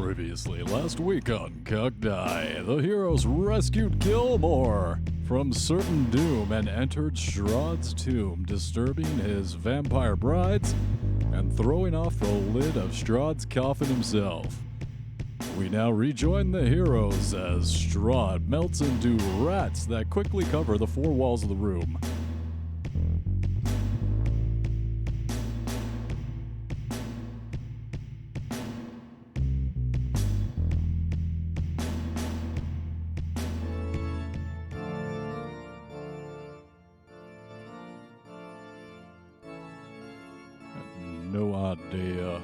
Previously, last week on Cogdi, the heroes rescued Gilmore from certain doom and entered Strahd's tomb, disturbing his vampire brides and throwing off the lid of Strahd's coffin himself. We now rejoin the heroes as Stahd melts into rats that quickly cover the four walls of the room. No idea.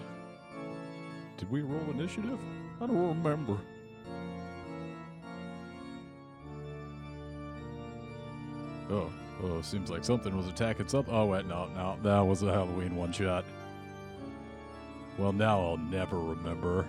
Did we roll initiative? I don't remember. Oh, seems like something was attacking something. Oh, wait, no, that was a Halloween one-shot. Well, now I'll never remember.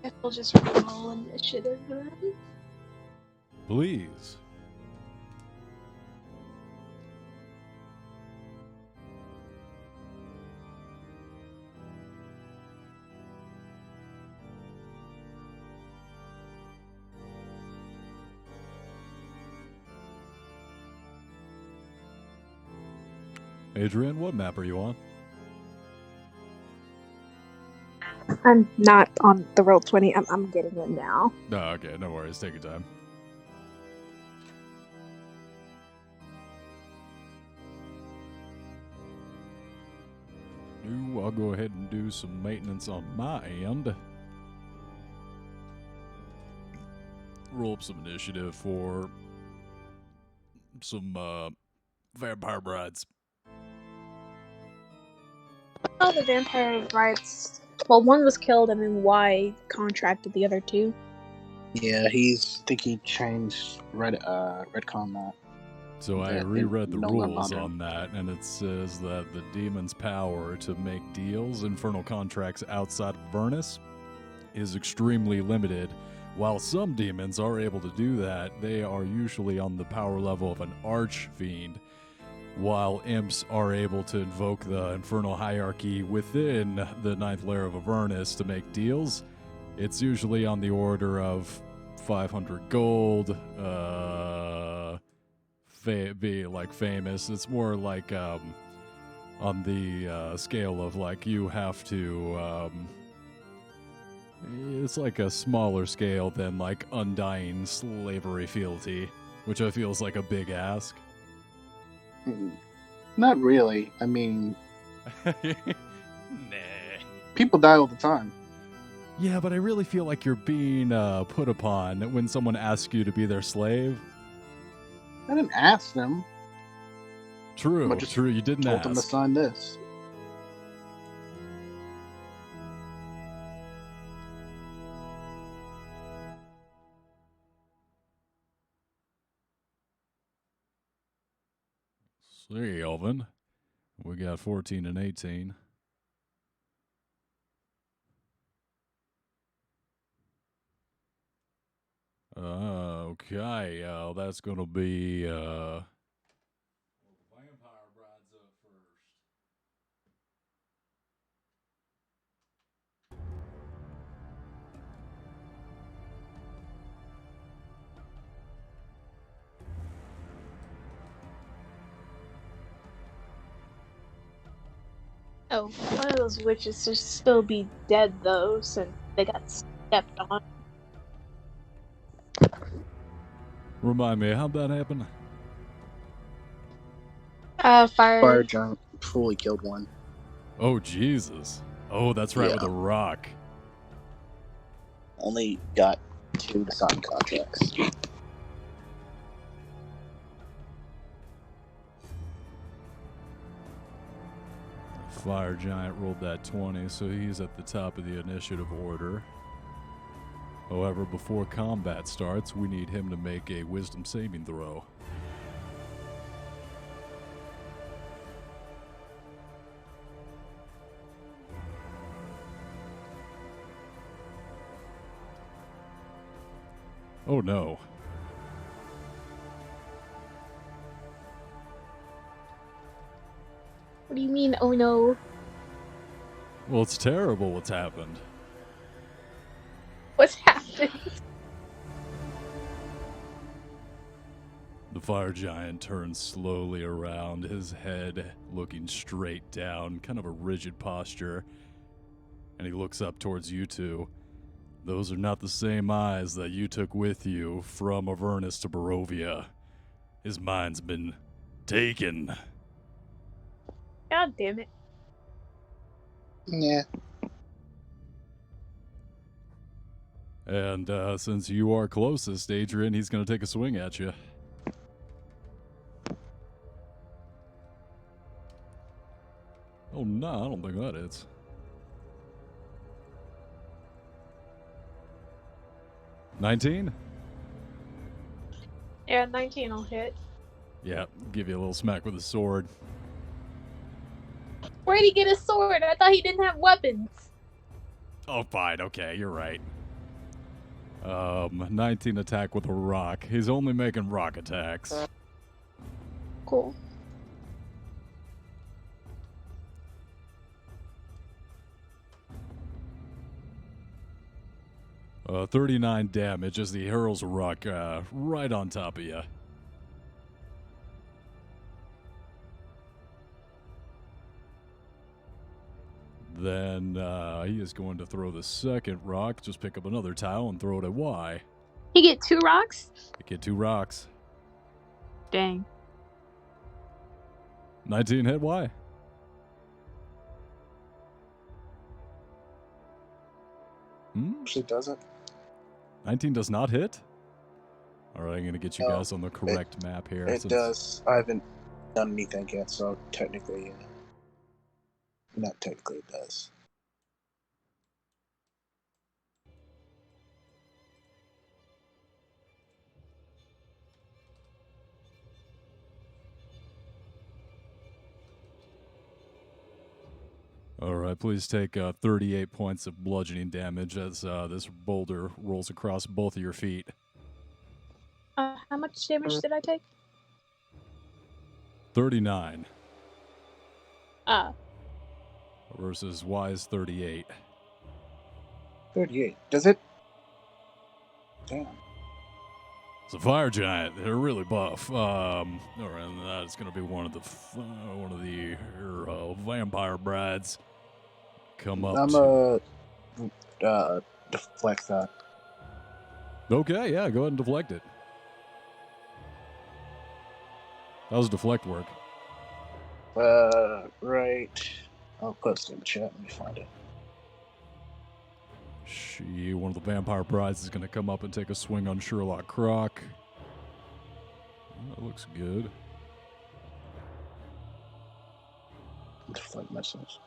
Guess we'll just roll initiative then. Please. Adrian, what map are you on? I'm not on the Roll20. I'm getting it now. No, okay, no worries. Take your time. I'll go ahead and do some maintenance on my end. Roll up some initiative for some vampire brides. Oh, the vampire brides. Well, one was killed, and then Y contracted the other two. Yeah, I think he changed retcon that. So I Yeah, reread the no rules longer. on that, and it says that the demon's power to make deals, infernal contracts outside of Vernus, is extremely limited. While some demons are able to do that, they are usually on the power level of an archfiend, while imps are able to invoke the infernal hierarchy within the ninth layer of Avernus to make deals. It's usually on the order of 500 gold, be like famous. It's more like on the scale of like you have to it's like a smaller scale than like undying slavery fealty, which I feel is like a big ask. Not really. I mean, Nah. people die all the time. Yeah, but I really feel like you're being put upon when someone asks you to be their slave. I didn't ask them. True, I just true. You didn't told them to ask. sign this. See, Elvin. We got 14 and 18. Okay, that's gonna be Vampire Bride's up first. Oh, one of those witches should still be dead though, since they got stepped on. Remind me, how'd that happen? Fire giant fully killed one. Oh, Jesus. Oh, that's right, Yeah. with a rock. Only got 2 to sign contracts. Fire Giant rolled that 20, so he's at the top of the initiative order. However, before combat starts, we need him to make a wisdom saving throw. Oh no. What do you mean, oh no? Well, it's terrible what's happened. What's happened? The fire giant turns slowly around, his head looking straight down, kind of a rigid posture, and he looks up towards you two. Those are not the same eyes that you took with you from Avernus to Barovia. His mind's been taken. God damn it. Yeah. And since you are closest, Adrian, he's going to take a swing at you. Oh, no, I don't think that is. $19? Yeah, 19 will hit. Yeah, give you a little smack with a sword. Where'd he get a sword? I thought he didn't have weapons. Oh, fine, okay, you're right. 19 attack with a rock. He's only making rock attacks. Cool. Uh, 39 damage as he hurls a rock right on top of you. Then he is going to throw the second rock. Just pick up another tile and throw it at Y. He get 2 rocks? Get 2 rocks. Dang. 19 hit Y. Actually doesn't. 19 does not hit? Alright, I'm going to get you guys on the correct map here. It does. I haven't done anything yet, so technically, not technically it does. Alright, please take 38 points of bludgeoning damage as this boulder rolls across both of your feet. How much damage did I take? 39 Ah. versus Y's 38. 38. Does it? Damn. It's a fire giant. They're really buff. Alright, that's going to be one of the vampire brides. Come up. I'm deflect that. Okay, yeah, go ahead and deflect it. That was deflect work. Right. I'll post it in the chat. Let me find it. One of the vampire brides is going to come up and take a swing on Sherlock Croc. That looks good. Deflect missiles.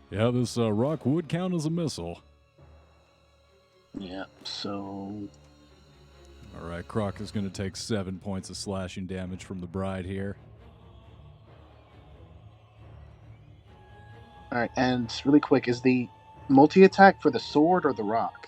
Yeah, this rock would count as a missile. Yeah, so... Alright, Croc is going to take 7 points of slashing damage from the bride here. Alright, and really quick, is the multi-attack for the sword or the rock?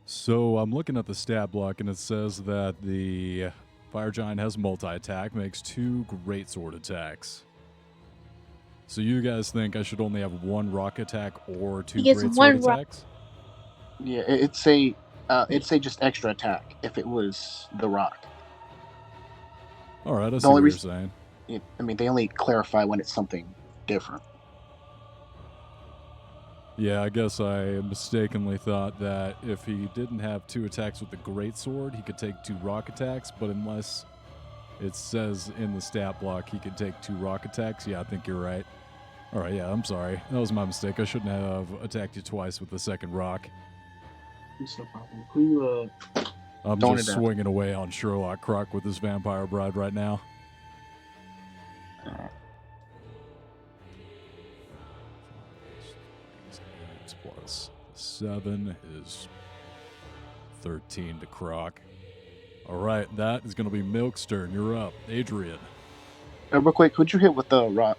So I'm looking at the stat block, and it says that the fire giant has multi-attack, makes 2 greatsword attacks. So you guys think I should only have 1 rock attack or 2 greatsword attacks? Yeah, it'd say just extra attack if it was the rock. Alright, I see what you're saying. I mean, they only clarify when it's something different. Yeah, I guess I mistakenly thought that if he didn't have 2 attacks with the greatsword, he could take 2 rock attacks, but unless it says in the stat block he could take 2 rock attacks, yeah, I think you're right. Alright, yeah, I'm sorry. That was my mistake. I shouldn't have attacked you twice with the second rock. It's no problem. Who, I'm Don't just swinging away on Sherlock Croc with this vampire bride right now. plus 7 is 13 to Croc. All right, that is going to be Milk's turn. You're up. Adrian. Real quick, who'd you hit with the rock?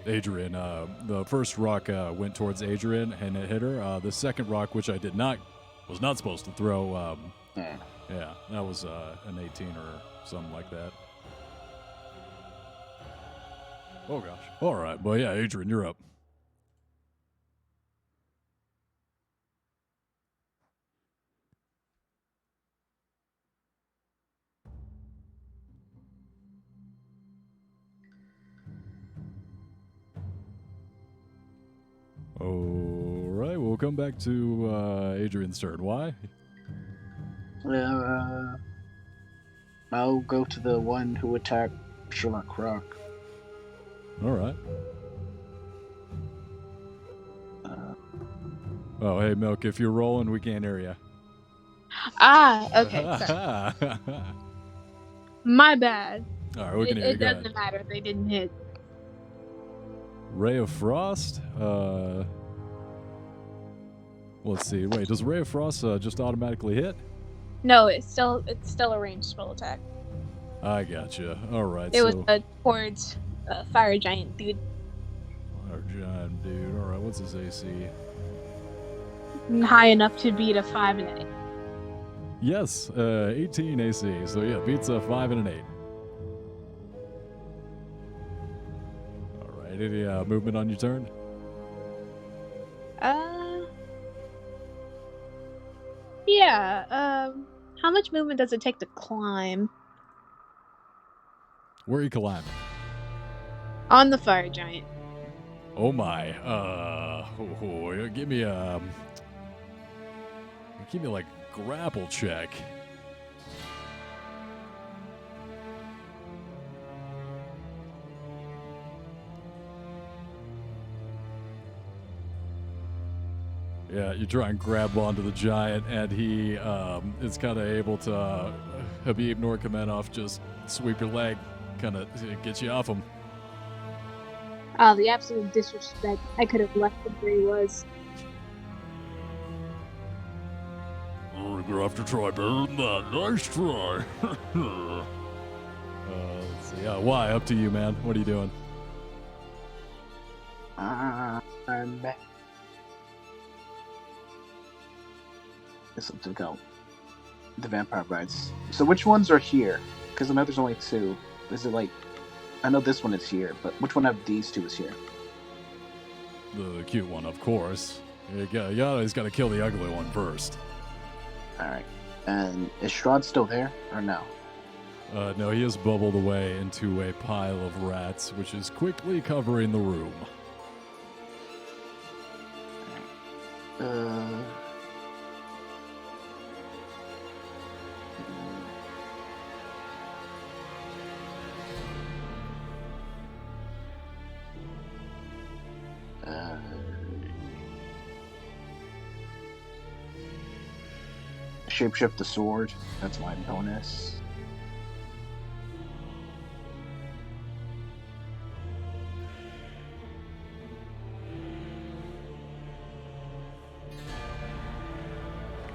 Adrian, the first rock went towards Adrian and it hit her. The second rock, which I was not supposed to throw, yeah, that was an 18 or something like that. Oh, gosh. All right, well, yeah, Adrian, you're up. All right, we'll come back to Adrian's turn. Why? I'll go to the one who attacked Sherlock Croc. All right. Oh, hey, Milk, if you're rolling, we can't hear you. Okay. Sorry. My bad. All right, we can hear you. It Go doesn't ahead. matter. They didn't hit. Ray of Frost? Let's see. Wait, does Ray of Frost just automatically hit? No, it's still a ranged spell attack. I gotcha. All right. It was towards fire giant dude. Fire giant dude. All right. What's his AC? High enough to beat a 5 and an 8. Yes, 18 AC. So yeah, beats a 5 and an 8. All right. Any movement on your turn? Yeah. How much movement does it take to climb? Where are you climbing? On the fire giant. Oh my. Give me like grapple check. Yeah, you try and grab onto the giant, and he is kind of able to, Habib Nurmagomedov, just sweep your leg, kind of get you off him. Oh, the absolute disrespect. I could have left him where he was. Oh, you're going to have to try better than that. Nice try. Let's see. Why? Up to you, man. What are you doing? I'm back. This will take out the vampire brides. So which ones are here? Because I know there's only 2. Is it like... I know this one is here, but which one of these 2 is here? The cute one, of course. You always got to kill the ugly one first. Alright. And is Stahd still there, or no? No, he has bubbled away into a pile of rats, which is quickly covering the room. Shapeshift the sword. That's my bonus.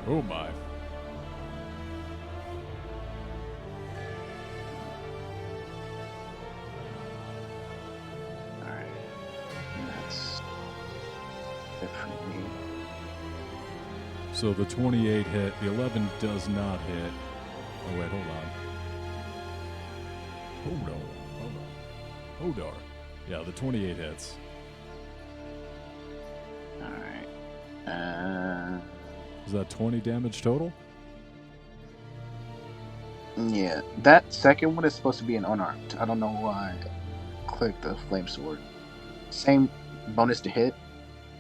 Oh my. Alright. That's it for me. So the 28 hit, the 11 does not hit. Oh wait, hold on. Hold on. Yeah, the 28 hits. Alright. Is that 20 damage total? Yeah, that second one is supposed to be an unarmed. I don't know why I clicked the flame sword. Same bonus to hit,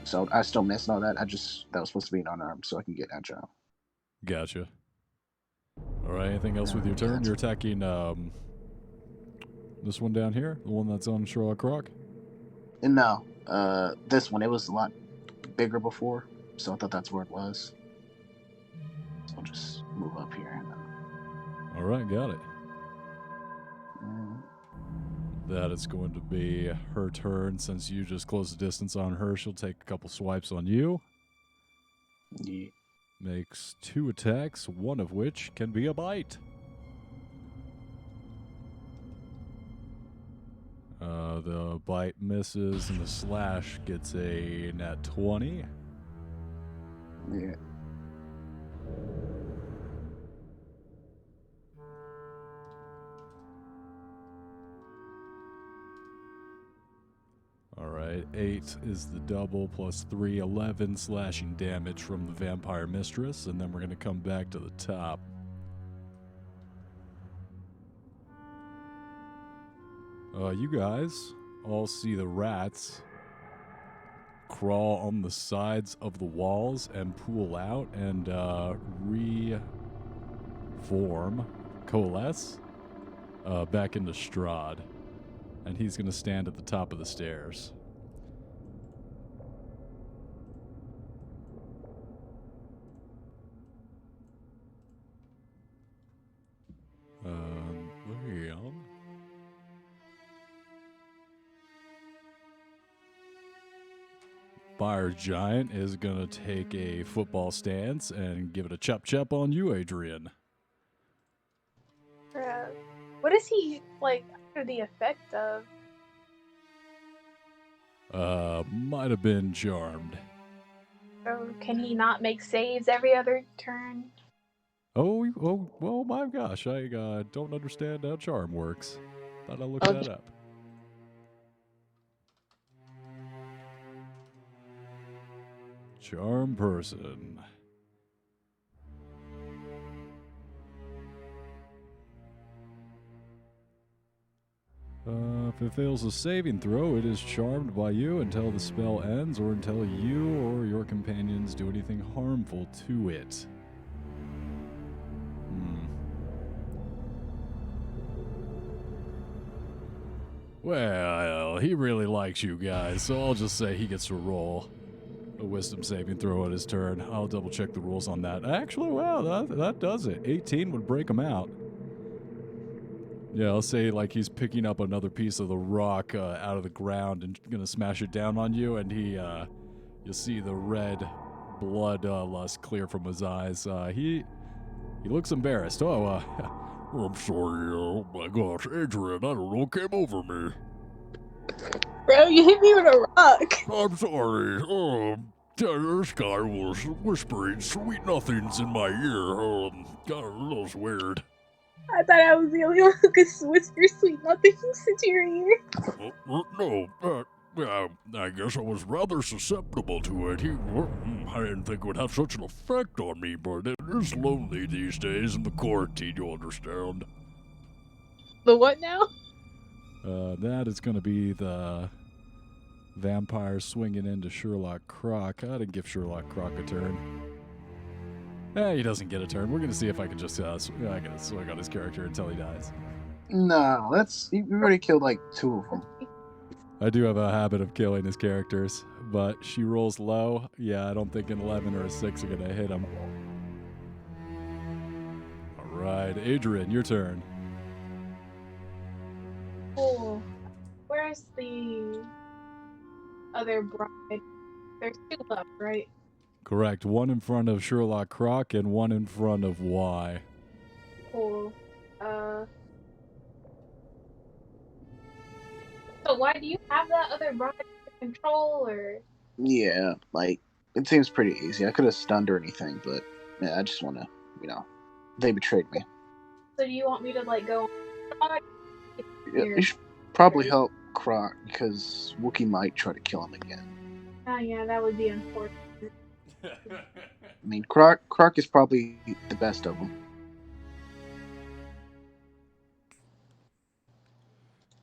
so I still missed all that. That was supposed to be an unarmed, so I can get agile. Gotcha. All right, anything else with your turn? You're attacking this one down here? The one that's on Sherlock Croc? No, this one, it was a lot bigger before, so I thought that's where it was. So I'll just move up here. And then... All right, got it. that it's going to be her turn. Since you just closed the distance on her, she'll take a couple swipes on you. Yeah. Makes 2 attacks, one of which can be a bite. The bite misses, and the slash gets a nat 20. Yeah. Alright, 8 is the double, plus 3, 11 slashing damage from the Vampire Mistress, and then we're going to come back to the top. You guys all see the rats crawl on the sides of the walls and pool out and coalesce back into Stahd. And he's going to stand at the top of the stairs. Well. Fire Giant is going to take a football stance and give it a chop on you, Adrian. What is he, like, under the effect of? Might have been charmed. So can he not make saves every other turn? Oh, my gosh, I don't understand how charm works. Thought I'd look that up. Charm person. If it fails a saving throw, it is charmed by you until the spell ends or until you or your companions do anything harmful to it. Well, he really likes you guys, so I'll just say he gets to roll a wisdom saving throw at his turn. I'll double check the rules on that. Actually, wow, that does it. 18 would break him out. Yeah, I'll say like he's picking up another piece of the rock out of the ground and gonna smash it down on you, and you'll see the red blood lust clear from his eyes. He looks embarrassed. I'm sorry, oh my gosh, Adrian, I don't know what came over me. Bro, you hit me with a rock. I'm sorry, this guy was whispering sweet nothings in my ear, God, that was weird. I thought I was the only one who could whisper sweet nothings into your ear. No, I guess I was rather susceptible to it. I didn't think it would have such an effect on me, but it is lonely these days in the quarantine, you understand. The what now? That is going to be the vampire swinging into Sherlock Croc. I didn't give Sherlock Croc a turn. He doesn't get a turn. We're going to see if I can just swing on his character until he dies. No, we already killed like 2 of them. I do have a habit of killing his characters, but she rolls low. Yeah, I don't think an 11 or a 6 are going to hit him. All right, Adrian, your turn. Cool. Where's the other bride? There's 2 left, right? Correct. 1 in front of Sherlock Croc and 1 in front of Y. Cool. So why do you have that other bride under control, or? Yeah, like, it seems pretty easy. I could have stunned or anything, but yeah, I just want to, they betrayed me. So do you want me to, like, go on? Yeah, you should probably help Croc, because Wookiee might try to kill him again. Oh, yeah, that would be unfortunate. I mean, Croc is probably the best of them.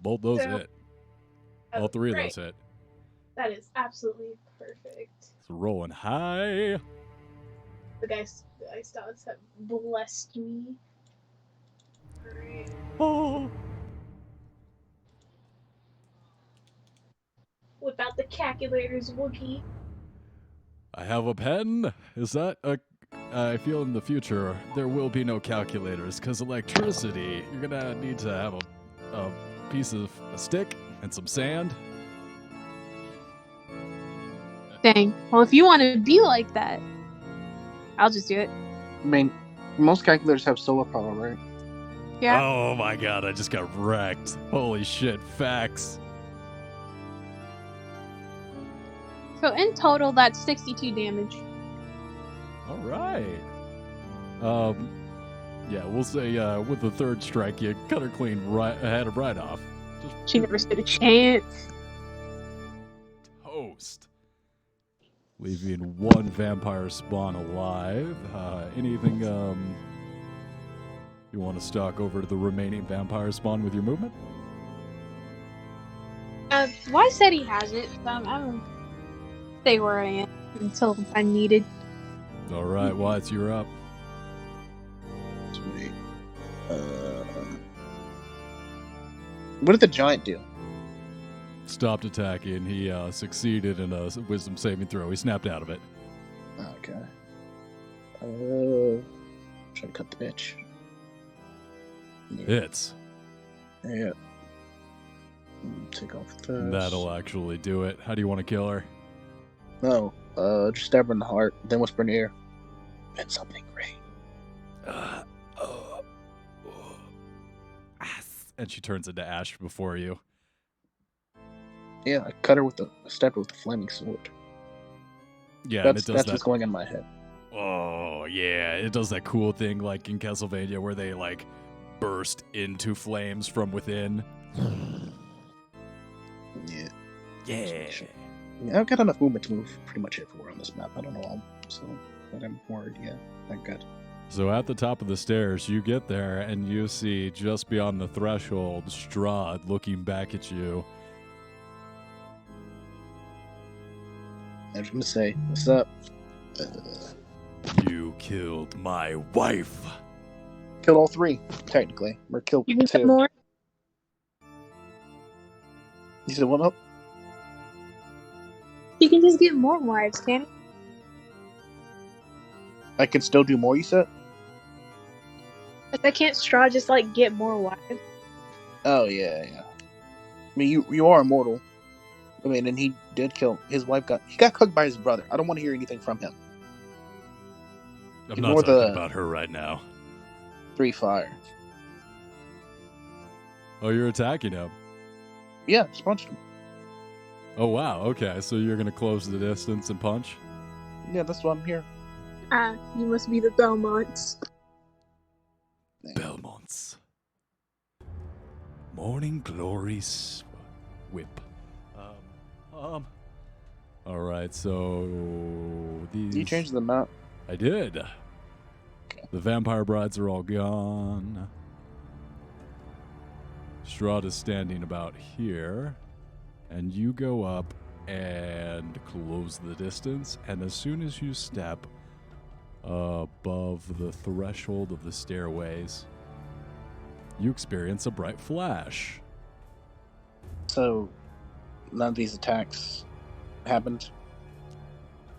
Both those hit. All 3 of those hit. That is absolutely perfect. It's rolling high. The ice dogs have blessed me. Great. Oh. Without the calculators, Wookiee. I have a pen. Is that a... I feel in the future there will be no calculators, because electricity, you're going to need to have a piece of a stick and some sand. Dang. Well, if you want to be like that, I'll just do it. I mean, most calculators have solar power, right? Yeah. Oh my god, I just got wrecked. Holy shit, facts. So in total, that's 62 damage. All right. Yeah, we'll say with the third strike, you cut her clean right ahead of right off. Just She never stood a chance. toast. Leaving one vampire spawn alive. Anything you want to stalk over to the remaining vampire spawn with your movement? Why said he has it? I'm gonna stay where I am until I'm needed. All right, Watts, you're up. Sweet. What did the giant do? Stopped attacking. He succeeded in a wisdom saving throw. He snapped out of it. Okay. Try to cut the bitch. Yeah. Hits. Yeah. Take off this. That'll actually do it. How do you want to kill her? No. Just stab her in the heart, then whisper in the ear. And something great. And she turns into ash before you. Yeah, I cut her with stab her with the flaming sword. Yeah, That's and it does that. what's going in my head. Oh, yeah. It does that cool thing like in Castlevania where they like burst into flames from within. Yeah. Yeah. Yeah, I've got enough movement to move pretty much everywhere on this map. I don't know, but I'm worried. Yeah, thank God. So at the top of the stairs, you get there and you see just beyond the threshold Stahd looking back at you. I was gonna say, what's up? You killed my wife. Killed all three, technically. Or killed You can two. get more. You said what up? You can just get more wives, can't you? I can still do more, you said? If I can't Stahd just like get more wives. Oh, yeah. I mean, you are immortal. I mean, and he did kill his wife. He got cooked by his brother. I don't want to hear anything from him. I'm Ignore not talking the- about her right now. 3 fire. Oh, you're attacking him. Yeah, just punched him. Oh, wow. Okay, so you're going to close the distance and punch? Yeah, that's why I'm here. You must be the Belmonts. Belmonts. Morning glories whip. All right, so these. You changed the map. I did. Okay. The vampire brides are all gone. Stahd is standing about here, and you go up and close the distance. And as soon as you step above the threshold of the stairways, you experience a bright flash. So, none of these attacks happened.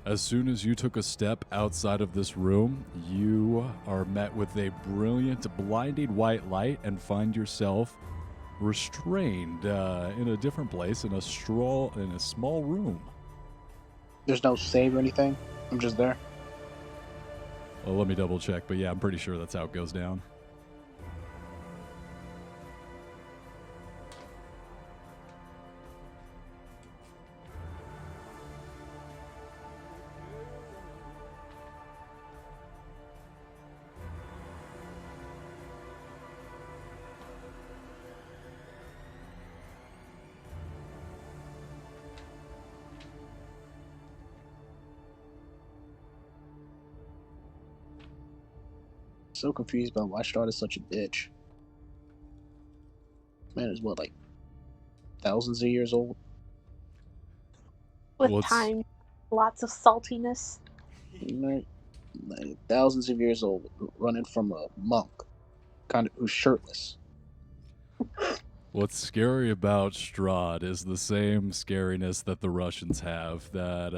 As soon as you took a step outside of this room, you are met with a brilliant, blinding white light and find yourself restrained in a different place in a small room. There's no save or anything. I'm just there. Well, let me double check, but yeah, I'm pretty sure that's how it goes down. So confused about why Stahd is such a bitch. Man is what, like thousands of years old? With Well, it's- time, lots of saltiness. Like thousands of years old, running from a monk, kind of who's shirtless. What's scary about Stahd is the same scariness that the Russians have. That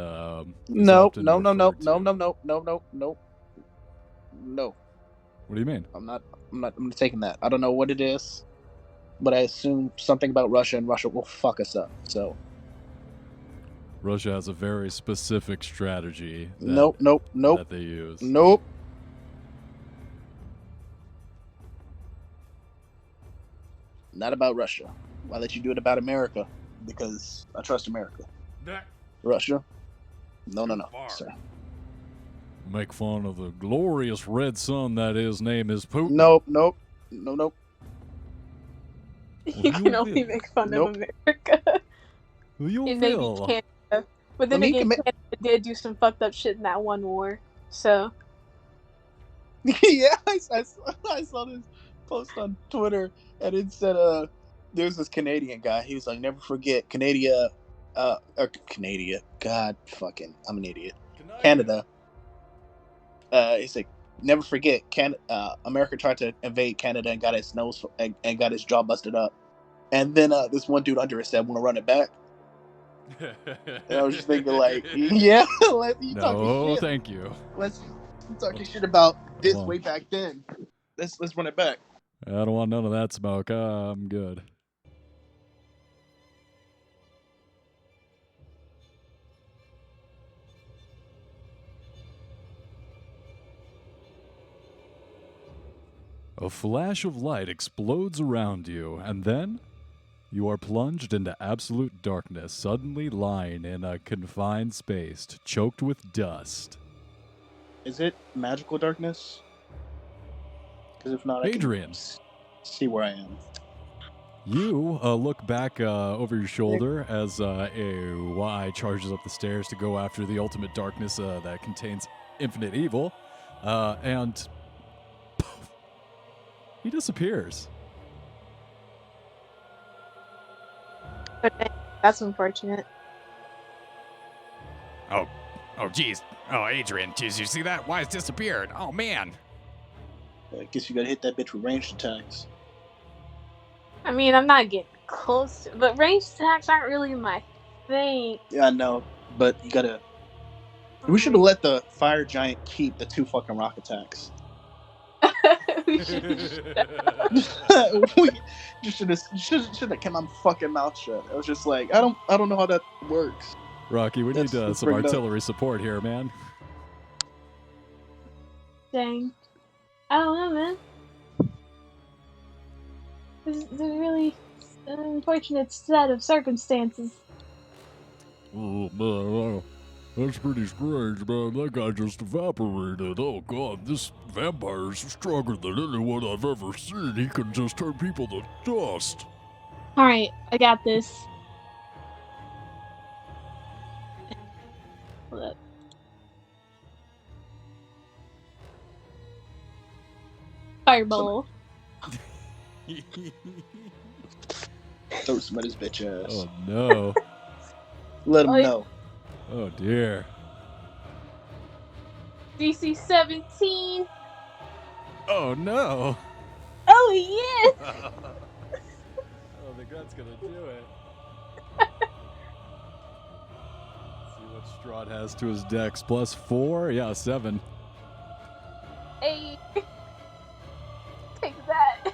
is No. often referred to. No. What do you mean? I'm not taking that. I don't know what it is. but I assume something about Russia, and Russia will fuck us up. So Russia has a very specific strategy that, nope. that they use. Nope. Not about Russia. Why let you do it about America? Because I trust America. Russia? No, sir. Make fun of the glorious red sun that his name is Putin. Nope. You can only make fun of America. You And maybe will. Canada. But then again, Canada did do some fucked up shit in that one war. So. Yeah, I saw this post on Twitter, and it said, there's this Canadian guy. He was like, never forget Canada. God fucking, I'm an idiot. Canada. He's like, never forget, America tried to invade Canada and got his nose and got his jaw busted up. And then this one dude under it said, "Want to run it back?" And I was just thinking, like, yeah, you talking shit. Thank you. Let's talking shit about this way back then. Let's run it back. I don't want none of that smoke. I'm good. A flash of light explodes around you, and then you are plunged into absolute darkness, suddenly lying in a confined space, choked with dust. Is it magical darkness? Because if not, Adrian, I can see where I am. You look back over your shoulder as a Y charges up the stairs to go after the ultimate darkness that contains infinite evil, and poof, he disappears. That's unfortunate. Oh, geez. Oh, Adrian, did you see that? Why it's disappeared? Oh, man. I guess you gotta hit that bitch with ranged attacks. I mean, I'm not getting close to, but ranged attacks aren't really my thing. Yeah, I know, but you gotta. We should have let the fire giant keep the 2 fucking rock attacks. We should We just should have kept my fucking mouth shut. I was just like, I don't know how that works. Rocky, we need some artillery support here, man. Dang. I don't know, man. This is a really unfortunate set of circumstances. Oh, man, that's pretty strange, man. That guy just evaporated. Oh, God, this vampire is stronger than anyone I've ever seen. He can just turn people to dust. Alright, I got this. Hold up. Fireball. Throw somebody's bitch ass. Oh, no. Let him know. Oh, dear. DC 17. Oh, no. Oh, yes! I don't think that's going to do it. See what Stahd has to his dex. +4? Yeah, 7. Hey. Take that.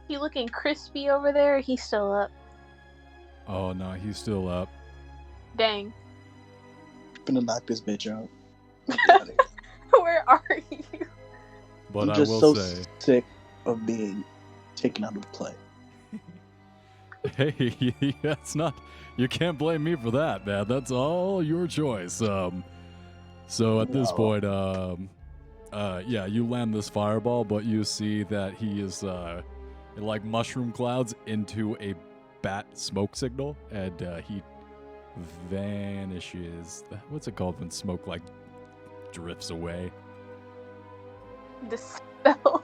He looking crispy over there? He's still up. Oh, no, he's still up. Dang. Gonna knock this bitch out. Where are you? But I'm I just will so say, sick of being taken out of the play. hey, that's not. You can't blame me for that, man. That's all your choice. So at this point, yeah, you land this fireball, but you see that he is in like mushroom clouds into a bat smoke signal, and he vanishes. What's it called when smoke like drifts away? Dispel.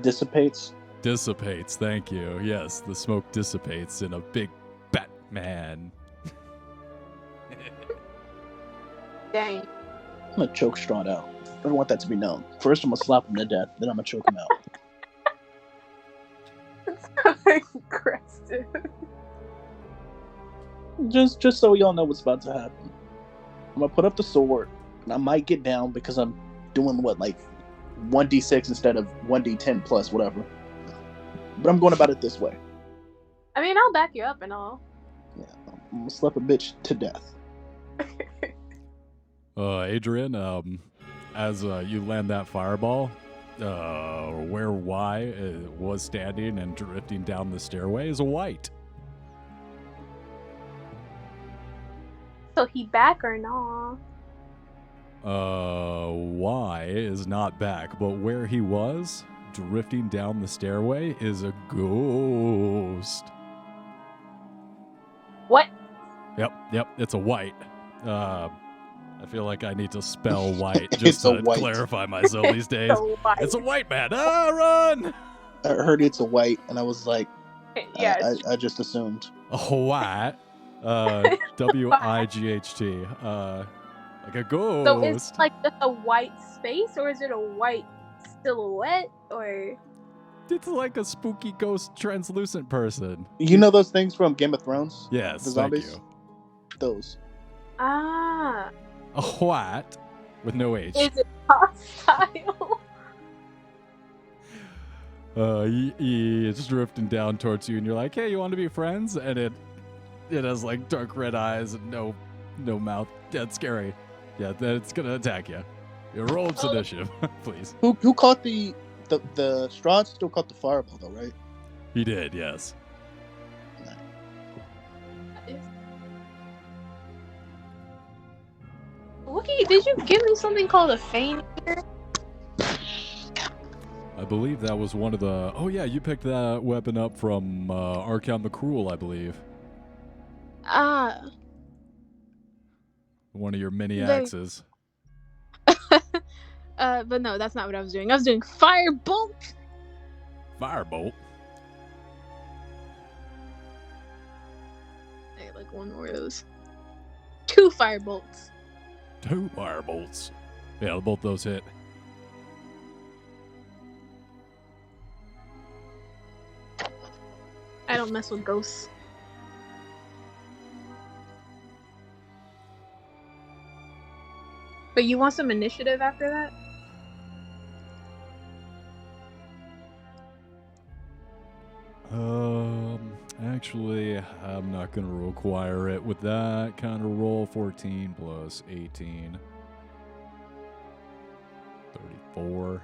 Dissipates. Dissipates, thank you. Yes, the smoke dissipates in a big Batman. Dang. gonna choke Stahd out. I don't want that to be known. First, I'm gonna slap him to death. Then I'm gonna choke him out. It's so aggressive. Just so y'all know what's about to happen. I'm gonna put up the sword, and I might get down because I'm doing like 1d6 instead of 1d10 plus whatever. But I'm going about it this way. I mean, I'll back you up and all. Yeah, I'm gonna slap a bitch to death. Adrian, as you land that fireball, where Y was standing and drifting down the stairway is a white. So he back or not? Y is not back, but where he was, drifting down the stairway, is a ghost. What? Yep, it's a white. I feel like I need to spell white just to clarify myself these days. It's a white man. Run! I heard it's a white, and I was like, Yeah, I just assumed. A white. W-I-G-H-T. Like a ghost. So it's like just a white space, or is it a white silhouette, or? It's like a spooky ghost translucent person. You know those things from Game of Thrones? Yes, the zombies? thank you. Those. Ah. A what? With no H. Is it hostile? It's drifting down towards you, and you're like, "Hey, you want to be friends?" And it has like dark red eyes and no mouth. Yeah, it's scary. Yeah, it's gonna attack you. You roll its initiative, please. Who caught the Stahd still caught the fireball though, right? He did, yes. Wookie, did you give me something called a feign here? I believe that was one of the. Oh yeah, you picked that weapon up from Arkham the Cruel, I believe. Ah. One of your mini axes. But no, that's not what I was doing. I was doing firebolt. Firebolt. I got like one more of those. 2 firebolts. 2 firebolts. Yeah, both those hit. I don't mess with ghosts. But you want some initiative after that? Actually, I'm not going to require it with that kind of roll. 14 plus 18. 34.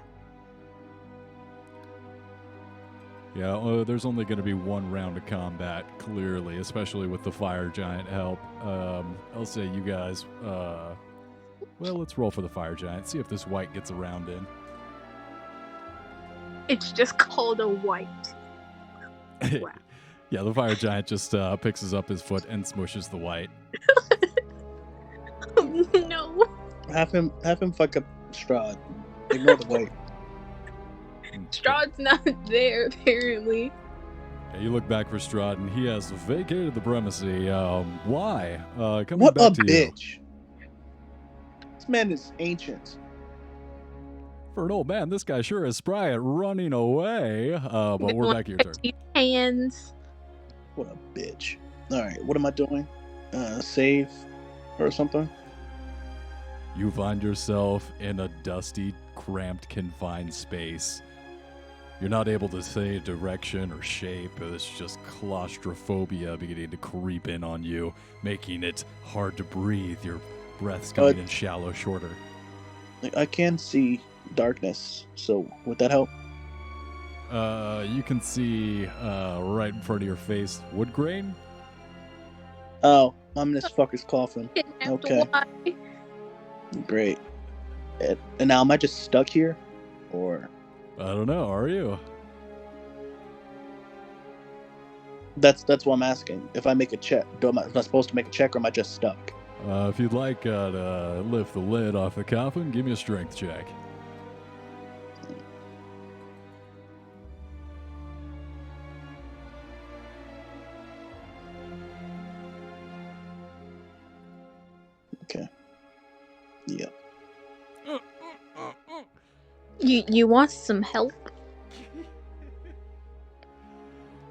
Yeah, there's only going to be 1 round of combat, clearly, especially with the fire giant help. I'll say you guys, well, let's roll for the fire giant. See if this white gets a round in. It's just called a white. Wow. Yeah, the fire giant just picks up his foot and smushes the white. No. Have him fuck up Stahd. Ignore the white. Strahd's not there, apparently. Yeah, you look back for Stahd, and he has vacated the premises. Why? Coming What back a to bitch. This man is ancient. For an old man, this guy sure is spry at running away. But we're back to your turn. Hands. What a bitch. Alright, what am I doing? Save or something? You find yourself in a dusty, cramped, confined space. You're not able to say direction or shape. It's just claustrophobia beginning to creep in on you, making it hard to breathe. Your breath's coming in shallow, shorter. I can see darkness, so would that help? You can see right in front of your face wood grain. Oh, I'm in this fucker's coffin. Okay. Great. And now am I just stuck here? Or I don't know, are you? that's what I'm asking. If I make a check, am I supposed to make a check or am I just stuck? If you'd like to lift the lid off the coffin, give me a strength check. Okay. Yep. You want some help?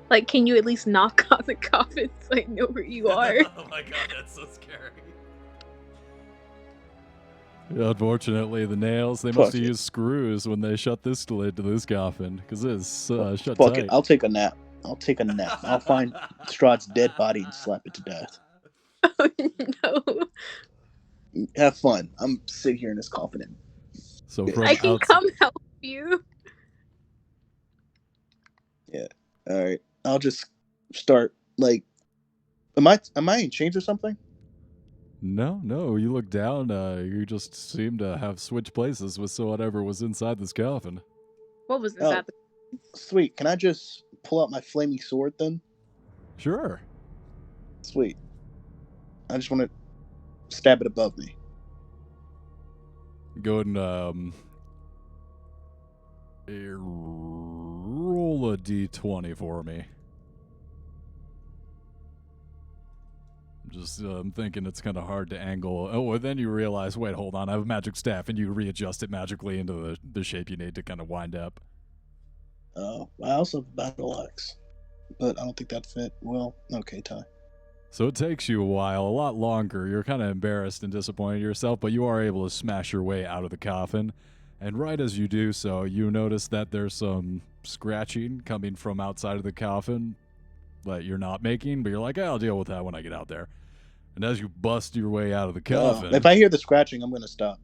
Like, can you at least knock on the coffin so I know where you are? Oh my god, that's so scary. Yeah, unfortunately, the nails, they must Fuck have it. used screws when they shut this lid to this coffin, because it's shut Fuck tight. it. I'll take a nap. I'll find Stahd's dead body and slap it to death. Oh no. Have fun. I'm sitting here in this coffin and So bitch. from I can outside, come help you. Yeah. All right. I'll just start. Like, am I in chains or something? no, you look down, you just seem to have switched places with whatever was inside this coffin. What was inside the Sweet. Can I just pull out my flaming sword then? Sure. Sweet. I just want to stab it above me. Go ahead and roll a d20 for me. I'm thinking it's kind of hard to angle. Oh, and then you realize, wait, hold on, I have a magic staff, and you readjust it magically into the shape you need to kind of wind up. Oh, I also have a battle axe, but I don't think that fit. Well, okay, Ty. So it takes you a while, a lot longer. You're kind of embarrassed and disappointed in yourself, but you are able to smash your way out of the coffin. And right as you do so, you notice that there's some scratching coming from outside of the coffin that you're not making, but you're like, I'll deal with that when I get out there. And as you bust your way out of the coffin... If I hear the scratching, I'm going to stop.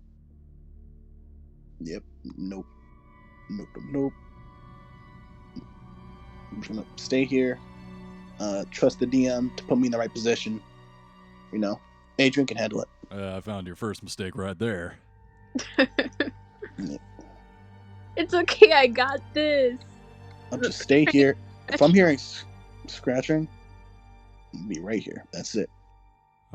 Yep. Nope. I'm just going to stay here. Trust the DM to put me in the right position. You know, Adrian can handle it. I found your first mistake right there. It's okay, I got this. I'll just stay here. If I'm hearing scratching, I'll be right here. That's it.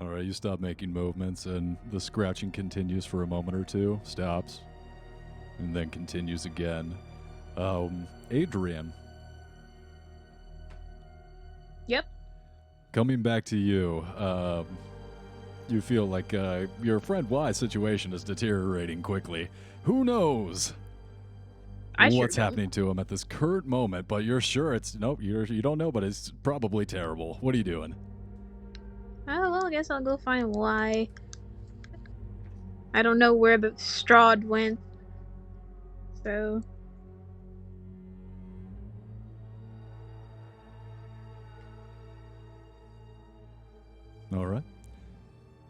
All right, you stop making movements, and the scratching continues for a moment or two, stops, and then continues again. Adrian. Yep. Coming back to you, you feel like your friend Y's situation is deteriorating quickly. Who knows what's happening to him at this current moment, but you're sure it's... Nope, you don't know, but it's probably terrible. What are you doing? Oh, well, I guess I'll go find why. I don't know where the Stahd went. So... All right.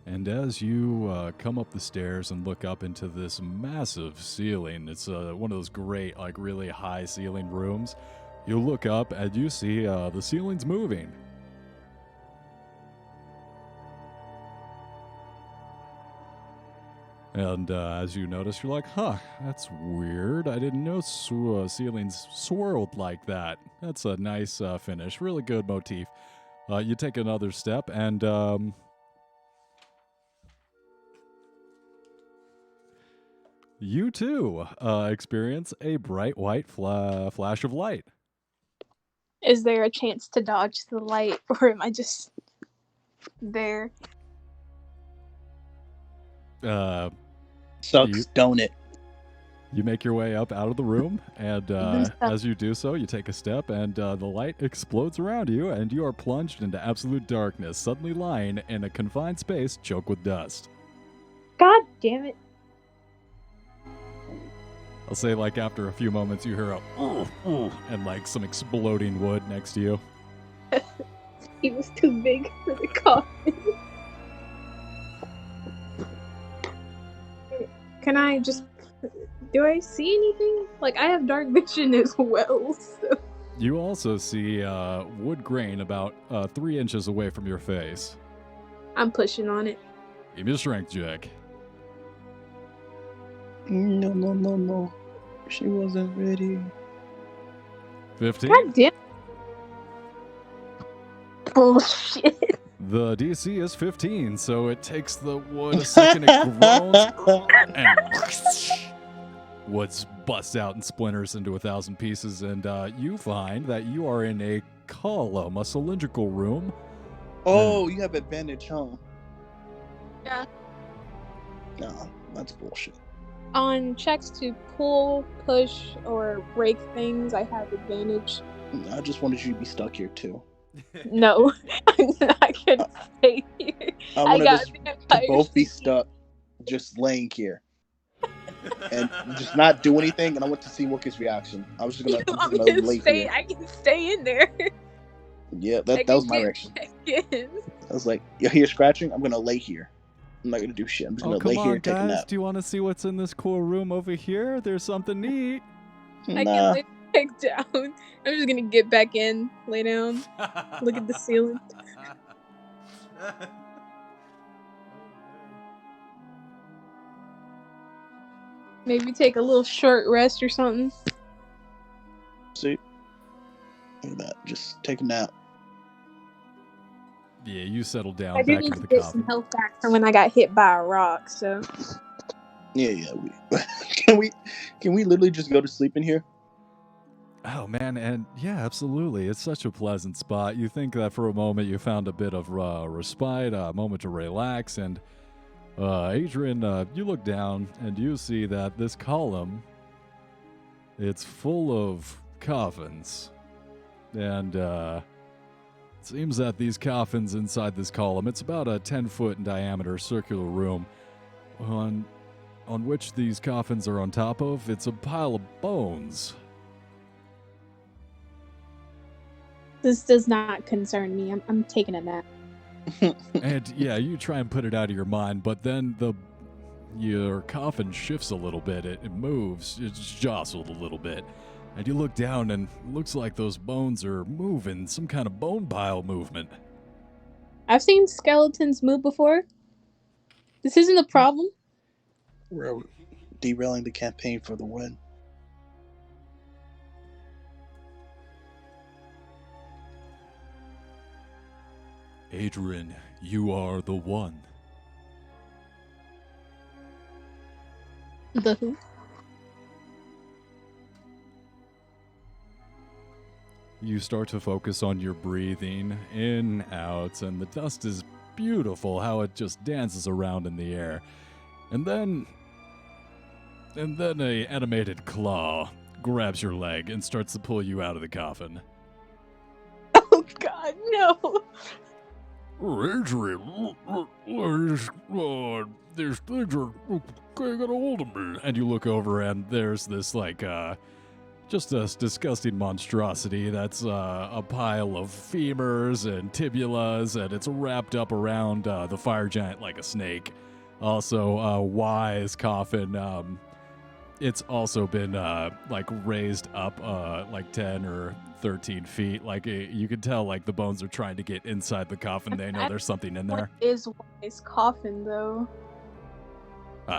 And as you come up the stairs and look up into this massive ceiling, it's one of those great, like, really high ceiling rooms. You look up and you see the ceiling's moving. And as you notice, you're like, huh, that's weird. I didn't know ceilings swirled like that. That's a nice finish. Really good motif. You take another step and... you too experience a bright white flash of light. Is there a chance to dodge the light, or am I just there? Sucks, don't it? You make your way up out of the room, and as you do so, you take a step, and the light explodes around you, and you are plunged into absolute darkness, suddenly lying in a confined space choked with dust. God damn it. I'll say, like, after a few moments, you hear a and, like, some exploding wood next to you. He was too big for the coffin. Can I just... Do I see anything? Like, I have dark vision as well, so... You also see wood grain about 3 inches away from your face. I'm pushing on it. Give me a strength check. No. She wasn't ready. 15? God damn. Bullshit. The DC is 15, so it takes the wood a second, it groans, and woods busts out and splinters into 1,000 pieces, and you find that you are in a column, a cylindrical room. Oh, you have advantage, huh? Yeah. No, that's bullshit. On checks to pull, push, or break things, I have advantage. I just wanted you to be stuck here too. No, I'm not gonna stay here. I I wanted got us to vampires both be to stuck, just laying here, and just not do anything. And I want to see Wookie's reaction. I'm just gonna lay here. I can stay in there. Yeah, I that can was my get reaction. back in. I was like, you hear scratching? I'm gonna lay here. I'm not gonna do shit. I'm just gonna lay come here on, and take a guys. nap. Do you want to see what's in this cool room over here? There's something neat. I can Nah, lay back down. I'm just gonna get back in, lay down, look at the ceiling. Maybe take a little short rest or something. see, look at that. Just take a nap. Yeah, you settle down I do back need into to the get some coffin. health back from when I got hit by a rock. So Yeah. Can we literally just go to sleep in here? Oh man, and yeah, absolutely. It's such a pleasant spot. You think that for a moment you found a bit of respite, a moment to relax, and Adrian, you look down and you see that this column, it's full of coffins, and it seems that these coffins inside this column, it's about a 10-foot in diameter circular room, on which these coffins are on top of. It's a pile of bones. this does not concern me. I'm taking a nap. And yeah, you try and put it out of your mind, but then your coffin shifts a little bit. It moves. It's jostled a little bit. And you look down and it looks like those bones are moving, some kind of bone pile movement. I've seen skeletons move before. This isn't a problem. We're derailing the campaign for the win. Adrian, you are the one. The who? You start to focus on your breathing in, out, and the dust is beautiful how it just dances around in the air. And then a animated claw grabs your leg and starts to pull you out of the coffin. Oh God, no! Adrian, these things are getting a hold of me. And you look over and there's this just a disgusting monstrosity that's a pile of femurs and tibulas, and it's wrapped up around the fire giant like a snake. Also, Y's coffin, it's also been raised up 10 or 13 feet. You can tell the bones are trying to get inside the coffin. They know there's something in there. What is Y's coffin though?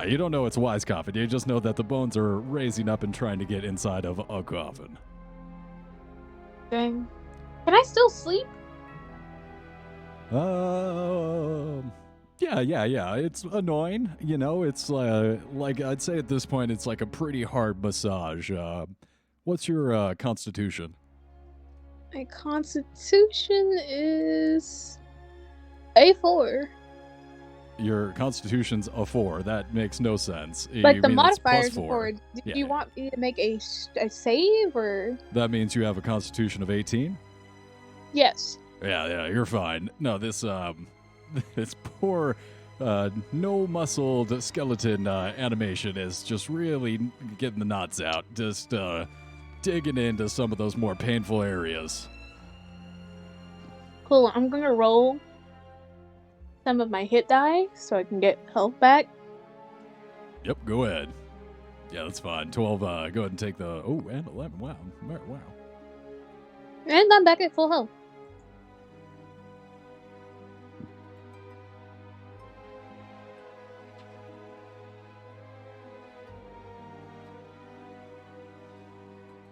You don't know it's Y's coffin. You just know that the bones are raising up and trying to get inside of a coffin. Dang. Can I still sleep? Yeah. It's annoying. You know, it's I'd say at this point, it's like a pretty hard massage. What's your constitution? My constitution is A4. Your constitution's a 4. That makes no sense. Like the You mean it's modifier's plus 4. 4. Do Yeah. you want me to make a save or? That means you have a constitution of 18? Yes. Yeah, you're fine. No, this this poor no muscled skeleton animation is just really getting the knots out, just digging into some of those more painful areas. Cool. I'm gonna roll some of my hit die so I can get health back. Yep, go ahead. Yeah, that's fine. 12, go ahead and take the... Oh, and 11. Wow. And I'm back at full health.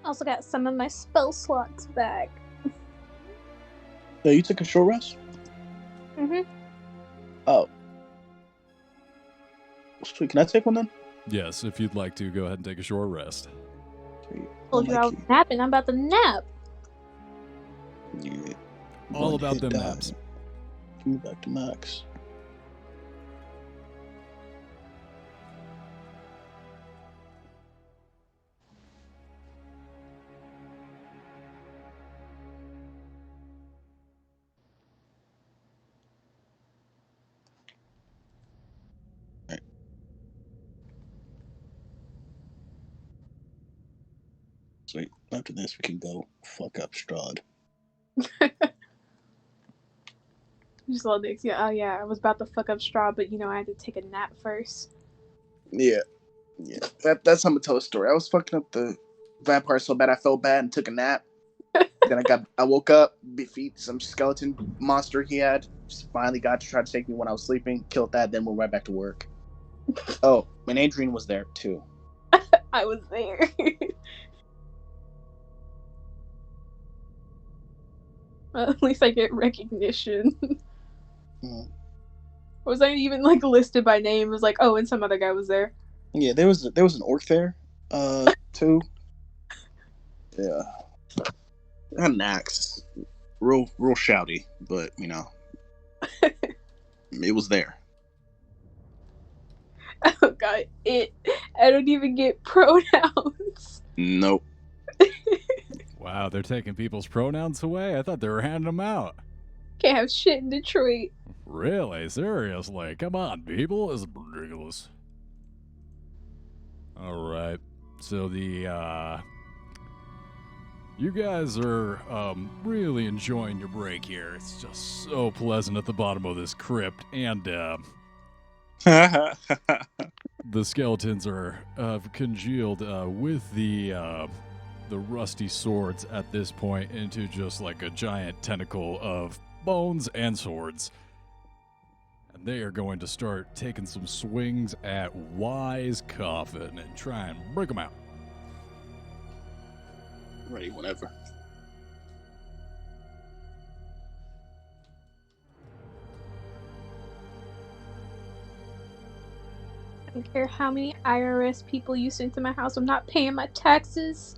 Also got some of my spell slots back. No, you took a short rest? Mm-hmm. Oh. Sweet. Can I take one then? Yes, if you'd like to, go ahead and take a short rest. Sweet. Told you I like was napping. I'm about to nap. Yeah. All One about hit them die. naps. Give me back to max. Wait, after this, we can go fuck up Stahd. Just all dicks. Yeah. Oh yeah. I was about to fuck up Stahd, but I had to take a nap first. Yeah. That's how I'm gonna tell a story. I was fucking up the vampire so bad I felt bad and took a nap. Then I woke up, defeat some skeleton monster he had. Just finally got to try to take me when I was sleeping. Killed that, then went right back to work. Oh, and Adrian was there too. I was there. Well, at least I get recognition. Was I even listed by name? It was like, oh, and some other guy was there. Yeah, there was an orc there, too. Yeah, had an axe, real shouty, but it was there. Oh god, I don't even get pronouns. Nope. Wow, they're taking people's pronouns away? I thought they were handing them out. Can't have shit in Detroit. Really? Seriously? Come on, people. This is ridiculous. Alright. So you guys are really enjoying your break here. It's just so pleasant at the bottom of this crypt, and the skeletons are congealed with the rusty swords at this point into just like a giant tentacle of bones and swords. And they are going to start taking some swings at Wise Coffin and try and break them out. Ready, whenever. I don't care how many IRS people you send to my house. I'm not paying my taxes.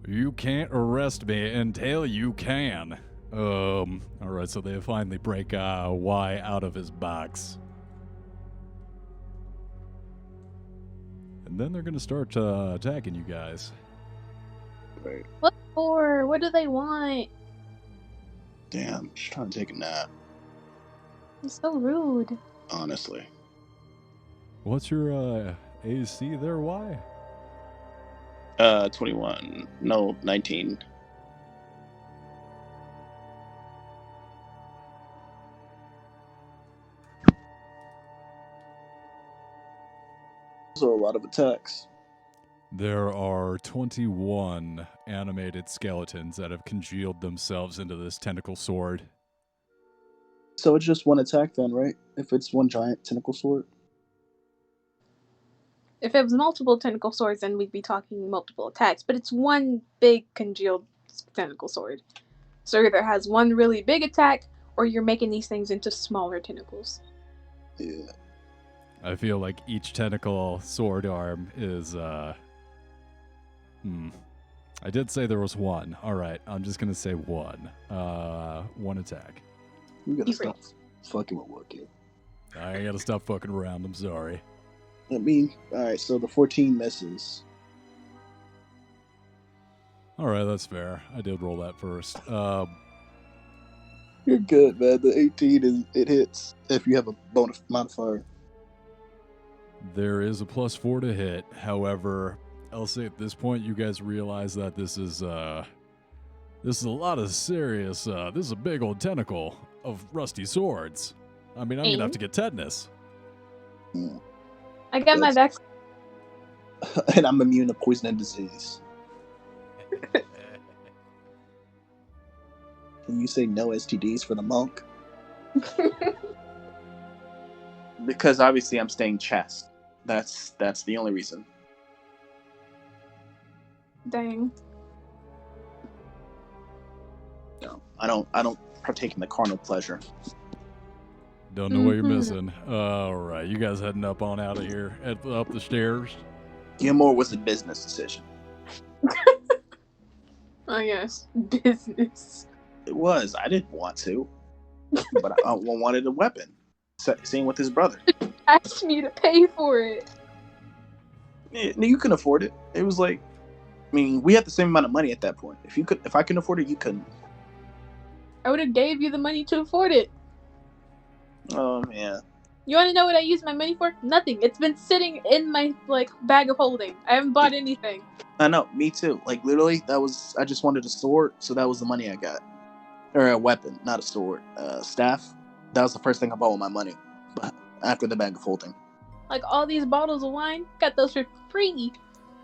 You can't arrest me until you can. Alright, so they finally break Y out of his box. And then they're gonna start attacking you guys. Right. What for? What do they want? Damn, just trying to take a nap. It's so rude. Honestly. What's your AC there, Y? 21. No, 19. So a lot of attacks. There are 21 animated skeletons that have congealed themselves into this tentacle sword. So it's just one attack then, right? If it's one giant tentacle sword? If it was multiple tentacle swords, then we'd be talking multiple attacks. But it's one big congealed tentacle sword. So either has one really big attack, or you're making these things into smaller tentacles. Yeah. I feel like each tentacle sword arm is, I did say there was one. Alright, I'm just gonna say one. One attack. We gotta stop fucking with what, kid? I gotta stop fucking around, I'm sorry. Alright, so the 14 misses. Alright, that's fair. I did roll that first. You're good, man. The 18 it hits if you have a bonus modifier. There is a +4 to hit. However, I'll say at this point, you guys realize that this is a lot of serious. This is a big old tentacle of rusty swords. I mean, I'm gonna have to get tetanus. I got my vaccine. And I'm immune to poison and disease. Can you say no STDs for the monk? Because obviously I'm staying chest. That's the only reason. Dang. No, I don't partake in the carnal pleasure. Don't know what you're missing. All right, you guys heading up on out of here, up the stairs. Gilmore was a business decision. Oh yes, business. It was. I didn't want to, but I wanted a weapon. Same with his brother. Asked me to pay for it. Yeah, you can afford it. It was like, I mean, we had the same amount of money at that point. If I couldn't afford it, you couldn't. I would have gave you the money to afford it. Oh man. You want to know what I use my money for? Nothing. It's been sitting in my bag of holding. I haven't bought anything. I know, me too. Like literally, I just wanted a sword, so that was the money I got, or a weapon, not a sword, staff. That was the first thing I bought with my money, but after the bag of holding. Like all these bottles of wine, got those for free.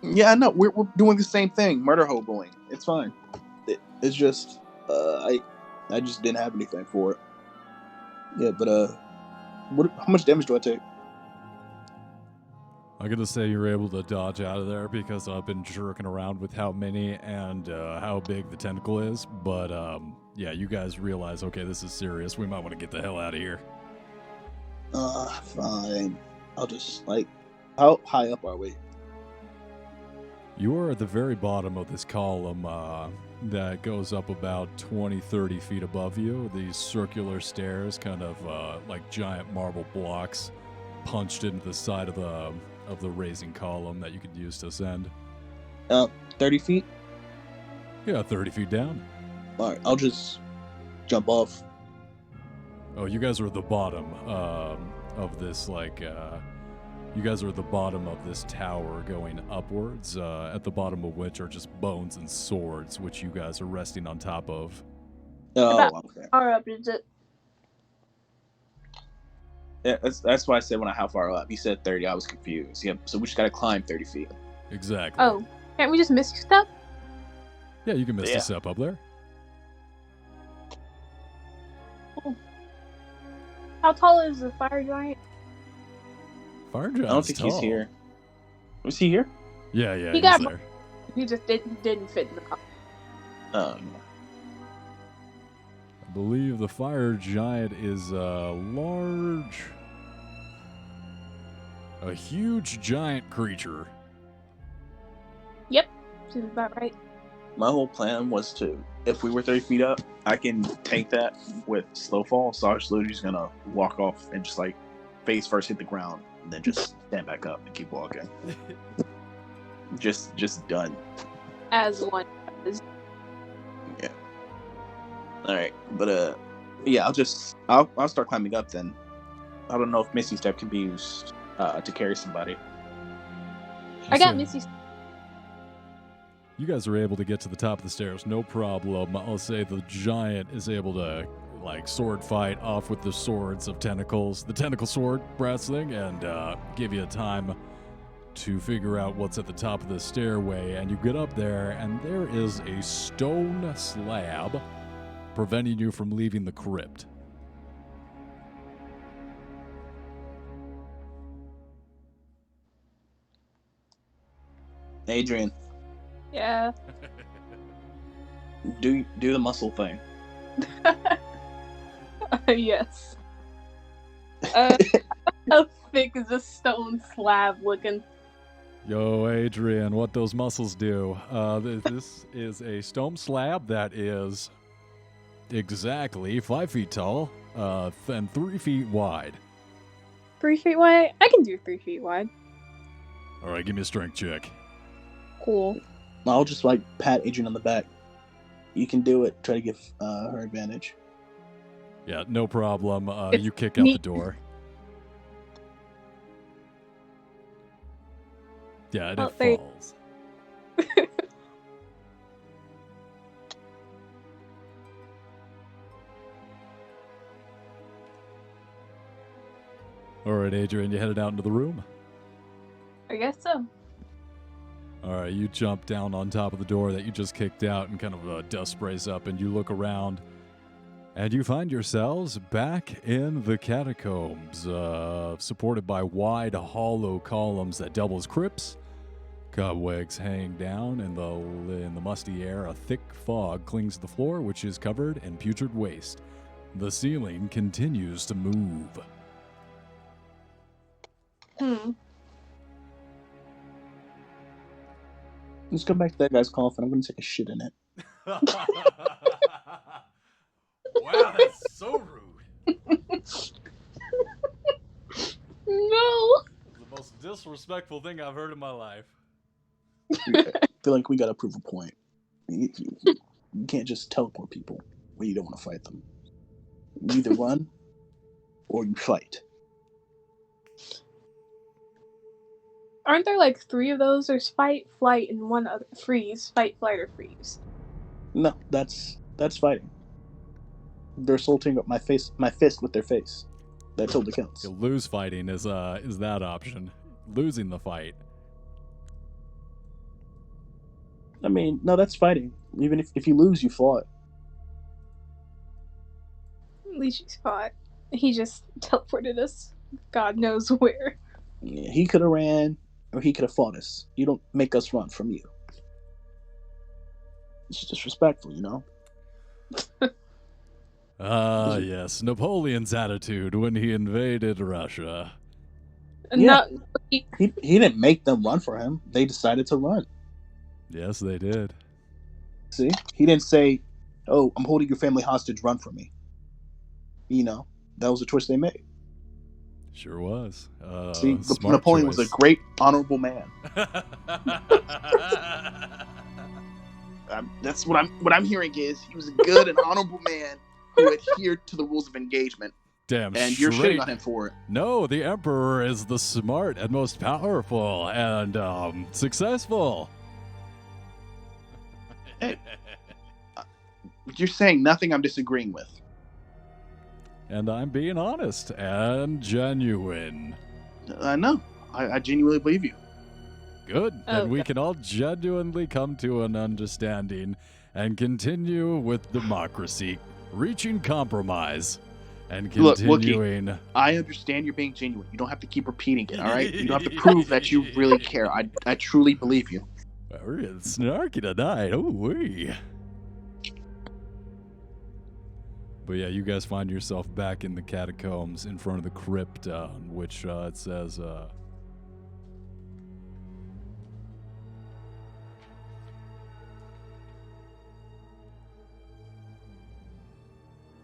Yeah, I know. We're doing the same thing, murder hoboing. It's fine. It's just, I just didn't have anything for it. Yeah, but how much damage do I take? I'm gonna say you're able to dodge out of there because I've been jerking around with how many and how big the tentacle is. But yeah, you guys realize, okay, this is serious. We might want to get the hell out of here. Fine. I'll just how high up are we? You are at the very bottom of this column that goes up about 20, 30 feet above you. These circular stairs, kind of like giant marble blocks, punched into the side of the raising column that you could use to ascend. 30 feet? Yeah, 30 feet down. All right, I'll just jump off. Oh, you guys are at the bottom of this, you guys are at the bottom of this tower going upwards, at the bottom of which are just bones and swords, which you guys are resting on top of. Oh, okay. How far up is it? Yeah, that's why I said how far up. You said 30, I was confused. Yeah, so we just gotta climb 30 feet. Exactly. Oh, can't we just miss stuff? Yeah, you can miss the step up there. Oh. How tall is the fire giant? Fire giant's I don't think tall. he's here. Was he here? Yeah, He he's got there. He just didn't fit in the box. No. I believe the fire giant is a huge giant creature. Yep, seems about right. My whole plan was if we were 30 feet up, I can take that with slow fall, so I was literally just gonna walk off and just face first hit the ground, and then just stand back up and keep walking. just done. As one does. Yeah. All right, but yeah, I'll start climbing up then. I don't know if Misty Step can be used to carry somebody. I got Misty. You guys are able to get to the top of the stairs, no problem. I'll say the giant is able to sword fight off with the swords of tentacles, the tentacle sword brass thing, and give you a time to figure out what's at the top of the stairway. And you get up there, and there is a stone slab preventing you from leaving the crypt. Adrian, Yeah. do the muscle thing. Yes. How thick is this stone slab looking? Yo, Adrian, what those muscles do. This is a stone slab that is exactly 5 feet tall and 3 feet wide. 3 feet wide? I can do 3 feet wide. All right, give me a strength check. Cool. I'll just pat Adrian on the back. You can do it. Try to give her advantage. Yeah, no problem. You kick out me. the door. Yeah, and it falls. All right, Adrian, you headed out into the room? I guess so. All right, you jump down on top of the door that you just kicked out, and kind of dust sprays up, and you look around, and you find yourselves back in the catacombs, supported by wide, hollow columns that double as crypts. Cobwebs hang down in the musty air. A thick fog clings to the floor, which is covered in putrid waste. The ceiling continues to move. Let's go back to that guy's coffin. I'm going to take a shit in it. Wow, that's so rude. No. The most disrespectful thing I've heard in my life. I feel like we got to prove a point. You can't just teleport people when you don't want to fight them. You either run or you fight. Aren't there like 3 of those? There's fight, flight, and one other freeze. Fight, flight, or freeze. No, that's fighting. They're assaulting my fist with their face. That totally counts. You lose fighting is that option. Losing the fight. I mean, no, that's fighting. Even if you lose, you fought. At least you fought. He just teleported us. God knows where. Yeah, he could have ran, or he could have fought us. You don't make us run from you. It's disrespectful, you know? Ah, yes. Napoleon's attitude when he invaded Russia. Yeah. No, he, He didn't make them run for him. They decided to run. Yes, they did. See? He didn't say, oh, I'm holding your family hostage, run for me. You know, that was a choice they made. Sure was. See, Smart Napoleon choice. was a great, honorable man. That's what I'm hearing is he was a good and honorable man who adhered to the rules of engagement. Damn And you're straight. shitting on him for it. No, the Emperor is the smart and most powerful and successful. Hey. You're saying nothing I'm disagreeing with. And I'm being honest and genuine. I know. I genuinely believe you. Good. Then Okay. we can all genuinely come to an understanding and continue with democracy, reaching compromise, and Look, continuing. I understand you're being genuine. You don't have to keep repeating it, all right? You don't have to prove that you really care. I truly believe you. We're getting snarky tonight. Oh, wee. But yeah, you guys find yourself back in the catacombs in front of the crypt, on which it says,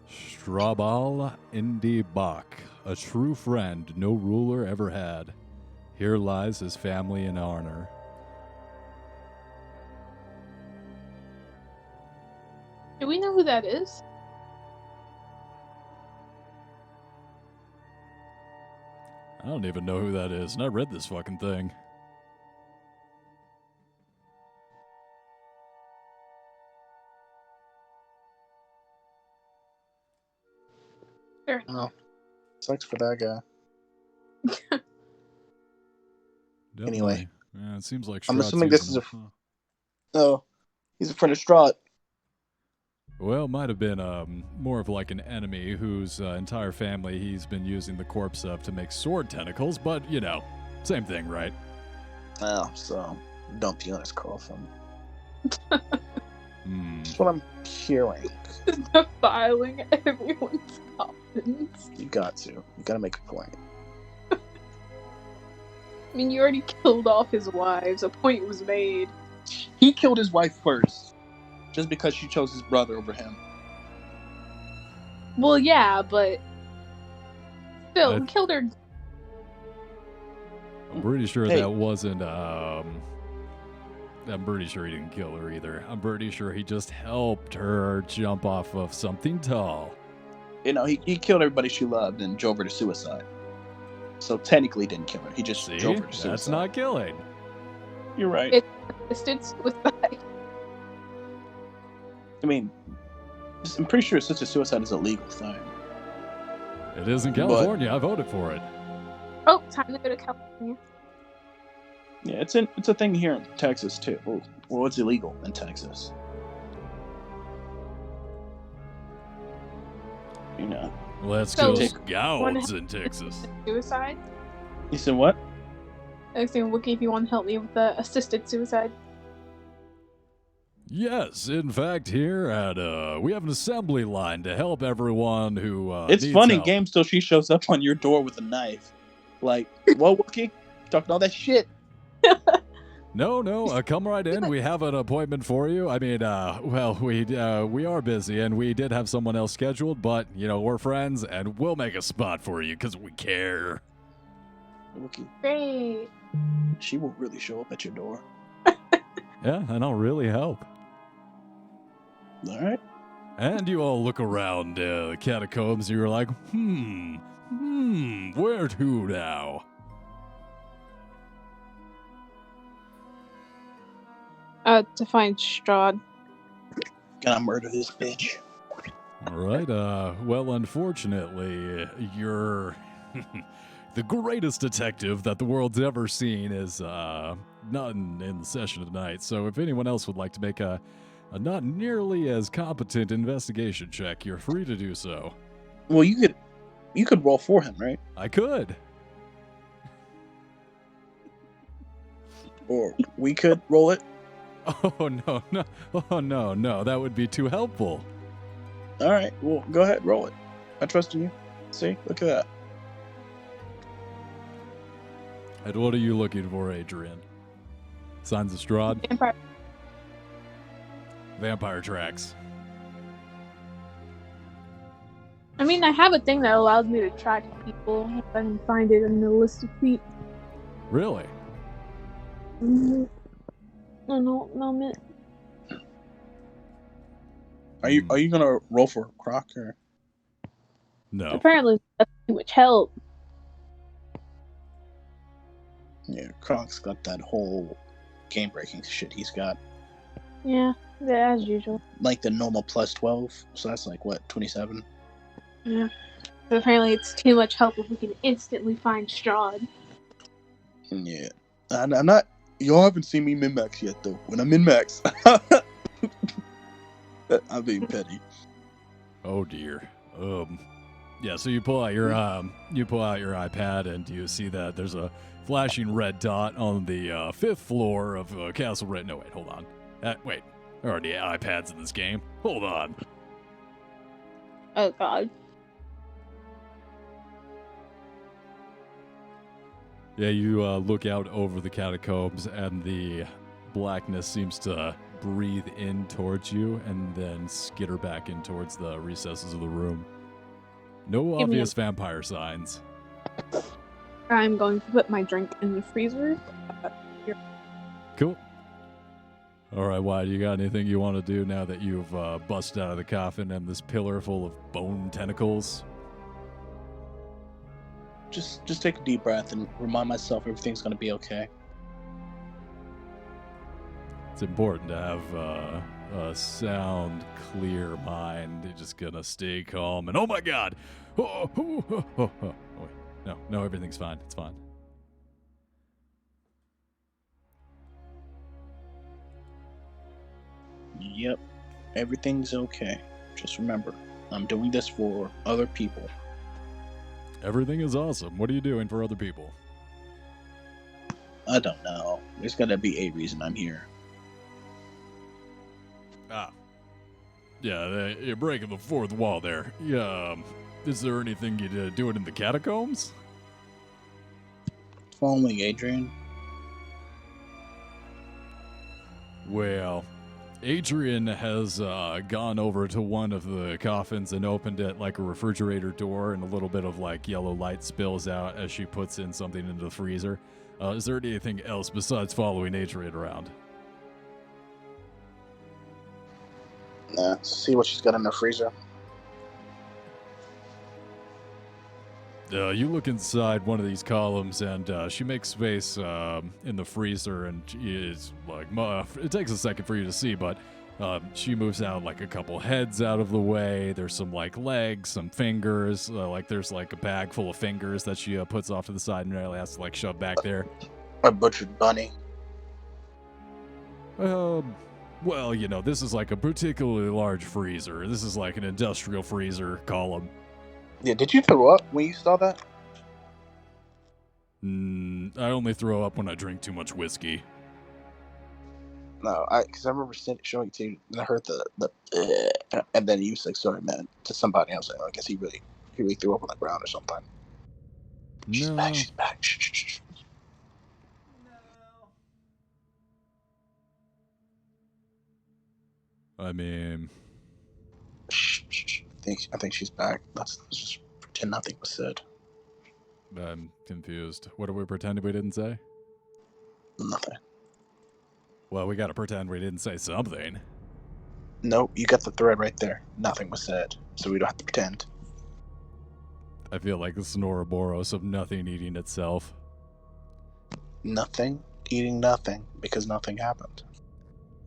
Strabal Indi Bach, a true friend no ruler ever had. Here lies his family in honor. do we know who that is? I don't even know who that is, and I read this fucking thing. Sure. Oh, sucks for that guy. Definitely. Anyway. Yeah, it seems like I'm Strahd's assuming this using is him. Oh, he's a friend of Strahd. Well, might have been more of like an enemy whose entire family he's been using the corpse of to make sword tentacles, but, you know, same thing, right? Oh, so don't pee on his coffin. Hmm. That's what I'm hearing. Defiling everyone's coffins. You got to. You got to make a point. I mean, you already killed off his wives. A point was made. He killed his wife first, just because she chose his brother over him. Well, yeah, but still, I- killed her. I'm pretty sure Hey. that wasn't, I'm pretty sure he didn't kill her either. I'm pretty sure he just helped her jump off of something tall. You know, he killed everybody she loved and drove her to suicide. So technically didn't kill her. He just See? drove her to suicide. That's not killing. You're right. Assisted suicide. I mean, I'm pretty sure assisted suicide is a legal thing. It is in California. I voted for it. Oh, time to go to California. Yeah, it's a thing here in Texas too. Well, it's illegal in Texas. You know. Let's So- go Take- Scouts in Texas. Suicide? You said what? I was saying, Wookie, if you want to help me with the assisted suicide. Yes, in fact, here at we have an assembly line to help everyone who It's needs fun in help. games till she shows up on your door with a knife. Like, whoa, Wookie, talking all that shit. No, come right in. We have an appointment for you. I mean, well, we are busy, and we did have someone else scheduled, but, you know, we're friends, and we'll make a spot for you, because we care. Wookie, Great. she will really show up at your door. Yeah, and I'll really help. All right. And you all look around the catacombs and you're like, where to now? To find Stahd. Gonna murder this bitch. All right, well, unfortunately, you're the greatest detective that the world's ever seen is not in the session tonight. So if anyone else would like to make a not nearly as competent investigation check, you're free to do so. Well, you could roll for him, right? I could. Or we could roll it. Oh, no, that would be too helpful. All right, well, go ahead, roll it. I trust in you. See, look at that. And what are you looking for, Adrian? Signs of Stahd? Vampire tracks. I mean, I have a thing that allows me to track people if I can find it in the list of feet. Really? Mm-hmm. I don't know it. Are you gonna roll for Croc or? No. Apparently, that's too much help. Yeah, Croc's got that whole game-breaking shit he's got. Yeah, as usual. Like the normal plus 12, so that's like what, 27? Yeah. But apparently, it's too much help if we can instantly find Stahd. Yeah, I'm not. Y'all haven't seen me min-max yet, though. When I'm min-max, I'm being petty. Oh dear. Yeah. So you pull out your iPad and you see that there's a flashing red dot on the 5th floor of Castle Red. No, wait, hold on. Wait, there are already iPads in this game. Hold on. Oh God. Yeah, you look out over the catacombs, and the blackness seems to breathe in towards you and then skitter back in towards the recesses of the room. No obvious vampire signs. I'm going to put my drink in the freezer. Cool. All right, Wyatt, you got anything you want to do now that you've busted out of the coffin and this pillar full of bone tentacles? Just take a deep breath and remind myself everything's gonna be okay. It's important to have a sound, clear mind. You're just gonna stay calm and oh my God! Wait. No, everything's fine. It's fine. Yep, everything's okay. Just remember, I'm doing this for other people. Everything is awesome. What are you doing for other people? I don't know. There's gotta be a reason I'm here. Yeah, you're breaking the fourth wall there. Yeah, is there anything you doing in the catacombs? Following Adrian. Well, Adrian has gone over to one of the coffins and opened it like a refrigerator door, and a little bit of like yellow light spills out as she puts in something into the freezer. Is there anything else besides following Adrian around? Nah, see what she's got in the freezer. You look inside one of these columns, and she makes space in the freezer, and she is like, it takes a second for you to see, but she moves out like a couple heads out of the way. There's some like legs, some fingers, like there's like a bag full of fingers that she puts off to the side and really has to like shove back there. A butchered bunny. Well, you know, this is like a particularly large freezer. This is like an industrial freezer column. Yeah, did you throw up when you saw that? I only throw up when I drink too much whiskey. No, because I remember showing it to you, and I heard the and then you was like, sorry, man, to somebody else. I guess he really threw up on the ground or something. She's No. back, she's back. Shh. I mean, Shh. I think she's back. Let's just pretend nothing was said. I'm confused. What are we pretending we didn't say? Nothing. Well, we gotta pretend we didn't say something. Nope, you got the thread right there. Nothing was said, so we don't have to pretend. I feel like the Ouroboros of nothing eating itself. Nothing eating nothing because nothing happened.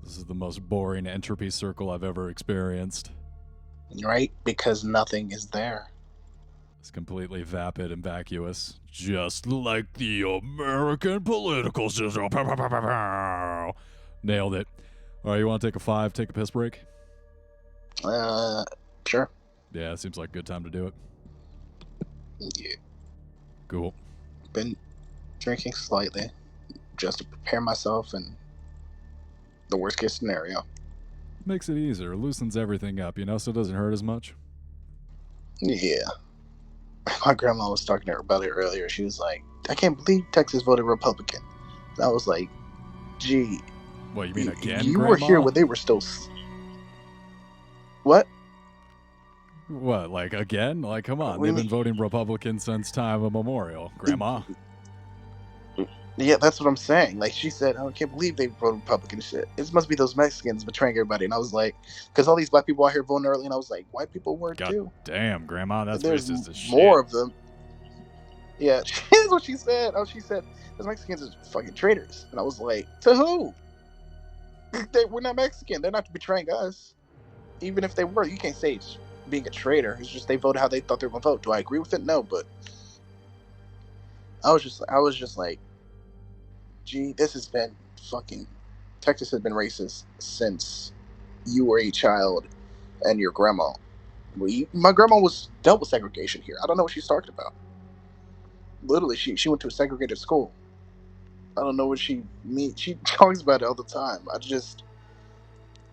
This is the most boring entropy circle I've ever experienced. Right? Because nothing is there. It's completely vapid and vacuous. Just like the American political system. Pow, pow, pow, pow, pow. Nailed it. All right, you want to take a 5, take a piss break? Sure. Yeah, it seems like a good time to do it. Yeah. Cool. Been drinking slightly just to prepare myself in the worst case scenario. Makes it easier, loosens everything up, you know, so it doesn't hurt as much. Yeah. My grandma was talking to her about it earlier. She was like, I can't believe Texas voted Republican. And I was like, gee. What, you mean again, You Grandma? were here when they were still... What? What, like again? Like, come on, What do they've you been voting Republican since time immemorial, Grandma. Yeah, that's what I'm saying. Like, she said, I can't believe they voted Republican shit. It must be those Mexicans betraying everybody. And I was like, because all these black people out here voting early, and I was like, white people were God too. damn, Grandma, that's There's racist as shit. more of them. Yeah, that's what she said. Oh, she said, those Mexicans are fucking traitors. And I was like, to who? We're not Mexican. They're not betraying us. Even if they were, you can't say it's being a traitor. It's just they voted how they thought they were going to vote. Do I agree with it? No, but I was just like, gee, this has been fucking... Texas has been racist since you were a child and your grandma. My grandma was dealt with segregation here. I don't know what she's talking about. Literally, she went to a segregated school. I don't know what she means. She talks about it all the time.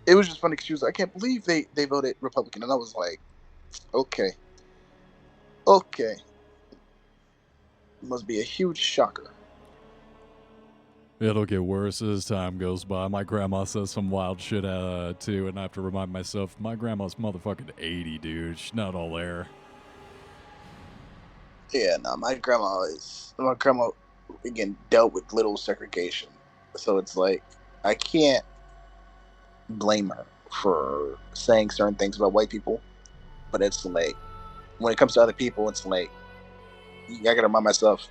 It was just funny because she was like, I can't believe they voted Republican. And I was like, okay. Must be a huge shocker. It'll get worse as time goes by. My grandma says some wild shit too, and I have to remind myself, my grandma's motherfucking 80, dude. She's not all there. Yeah, no, my grandma, again, dealt with little segregation. So it's like, I can't blame her for saying certain things about white people. But it's like, when it comes to other people, it's like, I gotta remind myself,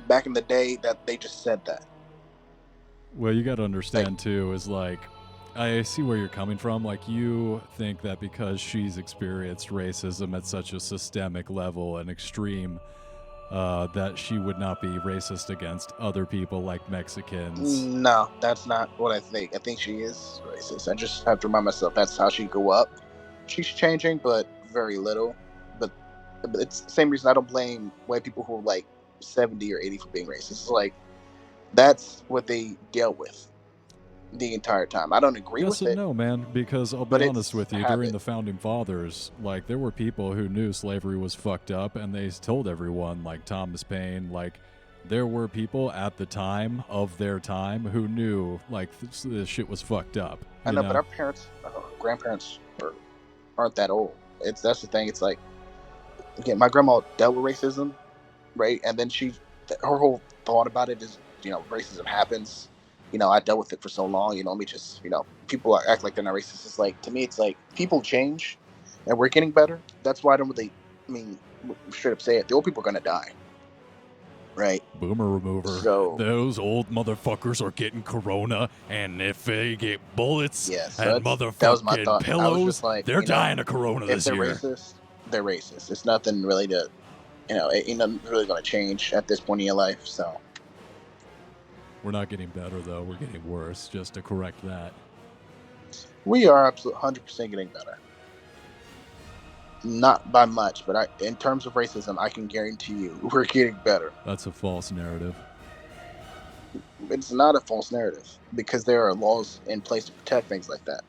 back in the day, that they just said that. Well, you gotta understand too, is like, I see where you're coming from. Like, you think that because she's experienced racism at such a systemic level and extreme, that she would not be racist against other people like Mexicans. No, that's not what I think. I think she is racist. I just have to remind myself that's how she grew up. She's changing, but very little. But it's the same reason I don't blame white people who are like 70 or 80 for being racist. It's like, that's what they dealt with the entire time. I don't agree with it. No, man, because I'll but be it's honest with you, habit. during the Founding Fathers, like, there were people who knew slavery was fucked up, and they told everyone, like Thomas Paine, like, there were people at the time of their time who knew, like, this shit was fucked up. I know, but our parents, grandparents aren't that old. That's the thing. It's like, again, my grandma dealt with racism, right? And then her whole thought about it is, racism happens. I dealt with it for so long. Let me just, people act like they're not racist. It's like, to me, it's like, people change, and we're getting better. That's why I don't really, straight up say it. The old people are gonna die, right? Boomer remover. So those old motherfuckers are getting corona, and if they get bullets so and that was my motherfucking thought. pillows, Like, they're dying of corona if this they're year. racist, they're racist. It's nothing really to, it ain't nothing really gonna change at this point in your life. So. We're not getting better, though. We're getting worse, just to correct that. We are absolutely 100% getting better. Not by much, but in terms of racism, I can guarantee you we're getting better. That's a false narrative. It's not a false narrative, because there are laws in place to protect things like that.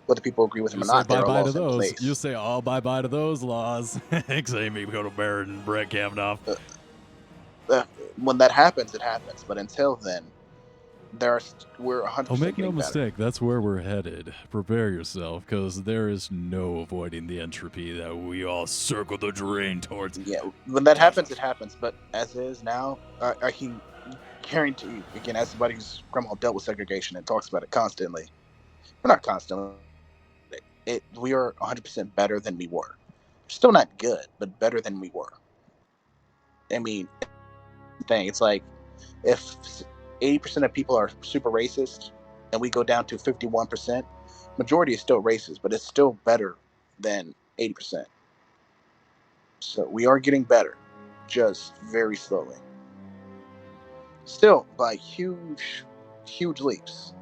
Whether people agree with them or not, there are laws in place. You say, I'll bye-bye to those laws. Say me go to Barrett and Brett Kavanaugh. When that happens, it happens. But until then, we're 100% Oh, make no getting mistake, better. that's where we're headed. Prepare yourself, because there is no avoiding the entropy that we all circle the drain towards. Yeah, when that happens, it happens. But as is now, I can guarantee you, again, as somebody whose grandma dealt with segregation and talks about it constantly, well, not constantly, we are 100% better than we were. Still not good, but better than we were. I mean, it's like if 80% of people are super racist and we go down to 51%, majority is still racist, but it's still better than 80%. So we are getting better, just very slowly. Still by huge leaps.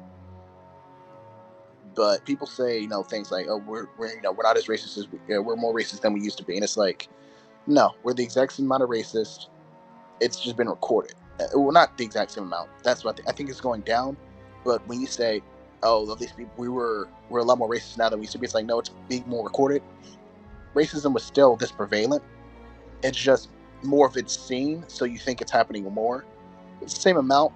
But people say, things like, "Oh, we're not as racist as we're more racist than we used to be," and it's like, no, we're the exact same amount of racist. It's just been recorded. Well, not the exact same amount. That's what I think it's going down. But when you say, "Oh, at least we're a lot more racist now than we used to be," it's like, no, it's being more recorded. Racism was still this prevalent. It's just more of it's seen, so you think it's happening more. It's the same amount,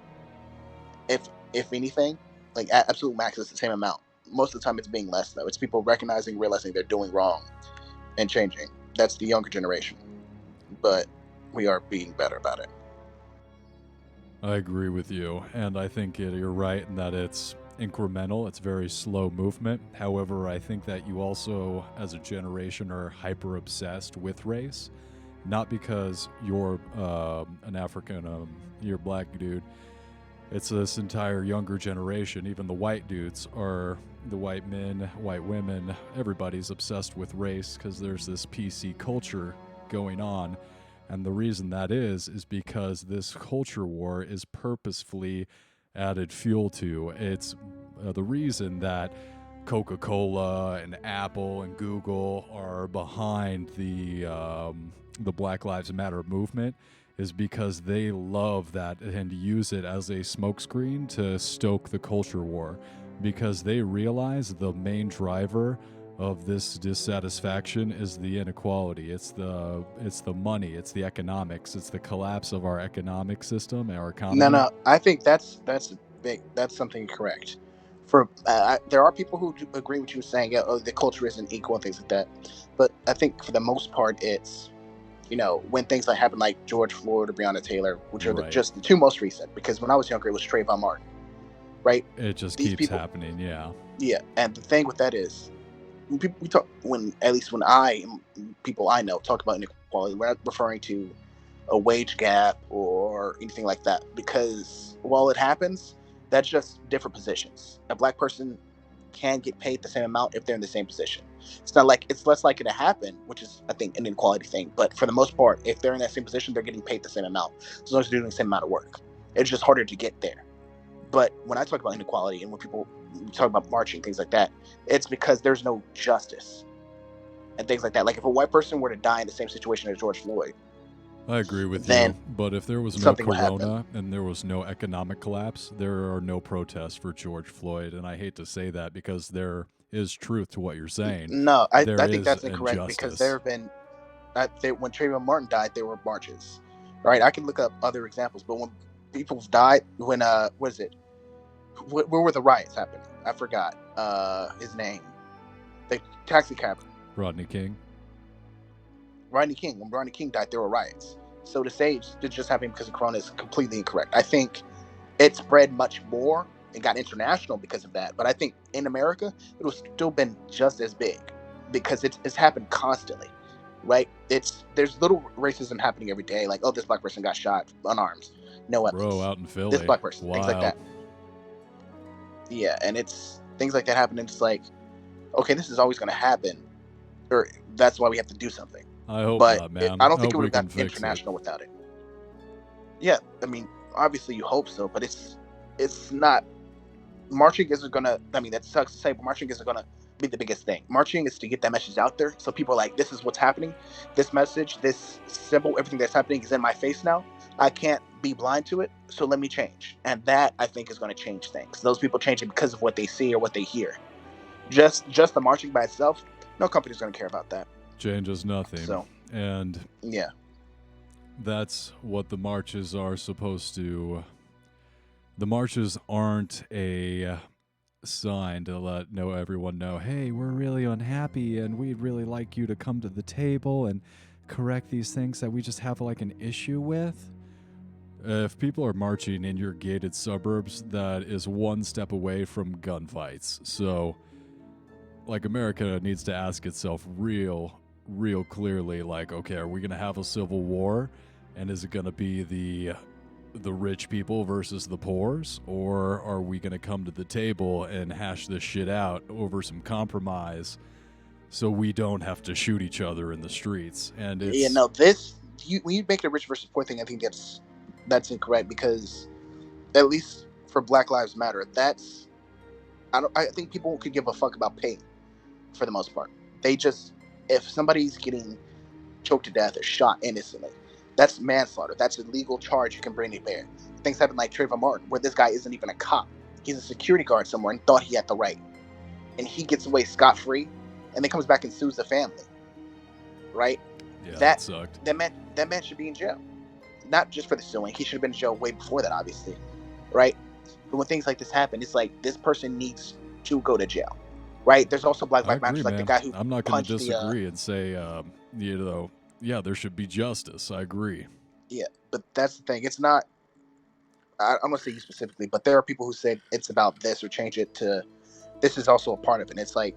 if anything. Like at absolute max, it's the same amount. Most of the time, it's being less though. It's people recognizing, realizing they're doing wrong, and changing. That's the younger generation. But we are being better about it. I agree with you, and I think you're right in that it's incremental. It's very slow movement. However, I think that you also, as a generation, are hyper obsessed with race. Not because you're an African, you're a black dude. It's this entire younger generation. Even the white dudes are, the white men, white women, everybody's obsessed with race because there's this PC culture going on. And the reason that is because this culture war is purposefully added fuel to. It's the reason that Coca-Cola and Apple and Google are behind the Black Lives Matter movement is because they love that and use it as a smokescreen to stoke the culture war, because they realize the main driver of this dissatisfaction is the inequality. It's the money. It's the economics. It's the collapse of our economic system, our economy. No. I think that's big. That's something correct. There are people who agree with you saying, the culture isn't equal and things like that. But I think for the most part, it's when things like happen, like George Floyd or Breonna Taylor, which are just the two most recent. Because when I was younger, it was Trayvon Martin, right? It just keeps happening. Yeah. Yeah, and the thing with that is, people I know talk about inequality, we're not referring to a wage gap or anything like that, because while it happens, that's just different positions. A black person can get paid the same amount if they're in the same position. It's not like it's less likely to happen, which is, I think, an inequality thing. But for the most part, if they're in that same position, they're getting paid the same amount, as long as they're doing the same amount of work. It's just harder to get there. But when I talk about inequality and when people talk about marching, things like that, it's because there's no justice and things like that. Like if a white person were to die in the same situation as George Floyd, I agree with you. But if there was no corona and there was no economic collapse, there are no protests for George Floyd. And I hate to say that because there is truth to what you're saying. No, I think that's incorrect, because there have been, when Trayvon Martin died, there were marches, right? I can look up other examples, but when people died, when what is it? Where were the riots happening? I forgot his name. The taxi cab. Rodney King. When Rodney King died, there were riots. So to say it just happened because of Corona is completely incorrect. I think it spread much more and got international because of that. But I think in America, it would still been just as big because it's happened constantly, right? There's little racism happening every day. Like, oh, this black person got shot unarmed, no weapons. Bro, out in Philly. This black person, things like that. Yeah, and it's things like that happen, and it's like, okay, this is always going to happen, or that's why we have to do something. I hope not, man. I don't think it would have gotten international without it. Yeah, I mean, obviously you hope so, but it's not. Marching isn't gonna. I mean, that sucks to say, but marching isn't gonna be the biggest thing. Marching is to get that message out there, so people are like, this is what's happening. This message, this symbol, everything that's happening is in my face now. I can't be blind to it, so let me change. And that, I think, is going to change things. Those people change it because of what they see or what they hear. Just the marching by itself, no company's going to care about that. Changes nothing. So, and yeah, that's what the marches are supposed to. The marches aren't a sign to let everyone know, hey, we're really unhappy and we'd really like you to come to the table and correct these things that we just have like an issue with. If people are marching in your gated suburbs, that is one step away from gunfights. So like America needs to ask itself real clearly, like, okay, are we going to have a civil war, and is it going to be the rich people versus the poors, or are we going to come to the table and hash this shit out over some compromise so we don't have to shoot each other in the streets? And it's when you make it a rich versus poor thing, I think that's incorrect, because at least for Black Lives Matter, I think people could give a fuck about pay for the most part. They just, if somebody's getting choked to death or shot innocently, that's manslaughter. That's a legal charge you can bring to bear. Things happen like Trayvon Martin, where this guy isn't even a cop. He's a security guard somewhere and thought he had the right. And he gets away scot-free, and then comes back and sues the family. Right? Yeah, that sucked. That man should be in jail. Not just for the suing. He should have been in jail way before that, obviously. Right? But when things like this happen, it's like, this person needs to go to jail. Right? There's also Black Lives Matter, like the guy who I'm not going to disagree and say, yeah, there should be justice. I agree. Yeah, but that's the thing. It's not. I'm going to say you specifically, but there are people who said it's about this or change it to this is also a part of it. And it's like,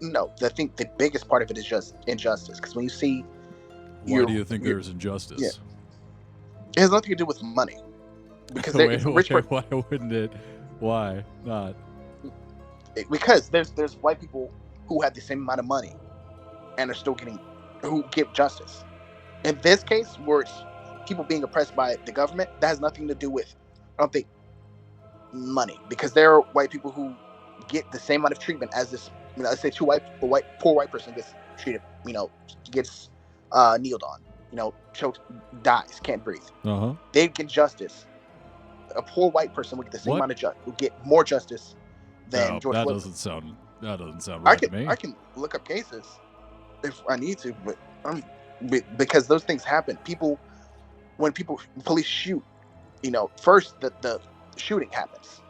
no, I think the biggest part of it is just injustice. Because when you see. Why do you think there's injustice? Yeah. It has nothing to do with money. Because why wouldn't it? Why not? Because there's white people who have the same amount of money and are still who get justice. In this case, where it's people being oppressed by the government, that has nothing to do with, I don't think, money. Because there are white people who get the same amount of treatment as this, let's say poor white person gets treated, gets kneeled on, choked, dies, can't breathe. Uh-huh. They get justice. A poor white person would get the same amount of justice, would get more justice than George Floyd. That doesn't sound right to me. I can look up cases if I need to, but because those things happen. When police shoot, first the shooting happens.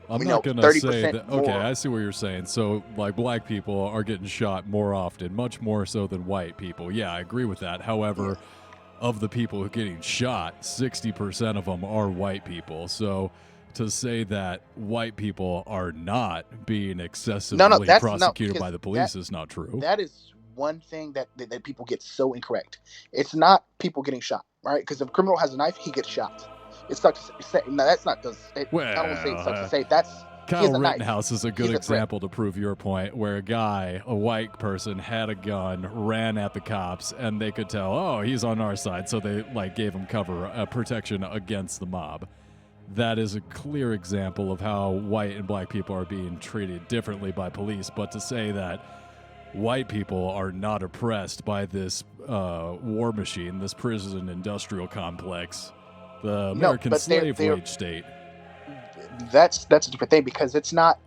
I'm not going to say that. Okay, I see what you're saying. So, like, black people are getting shot more often, much more so than white people. Yeah, I agree with that. However, of the people who are getting shot, 60% of them are white people. So, to say that white people are not being excessively prosecuted by the police is not true. That is one thing that people get so incorrect. It's not people getting shot, right? Because if a criminal has a knife, he gets shot. It sucks to say. No, that's not. I don't want to say it sucks to say. That's Kyle Rittenhouse is a good example to prove your point, where a white person, had a gun, ran at the cops, and they could tell, oh, he's on our side, so they gave him cover, protection against the mob. That is a clear example of how white and black people are being treated differently by police. But to say that white people are not oppressed by this war machine, this prison industrial complex, the American slave wage state. That's a different thing, because it's not.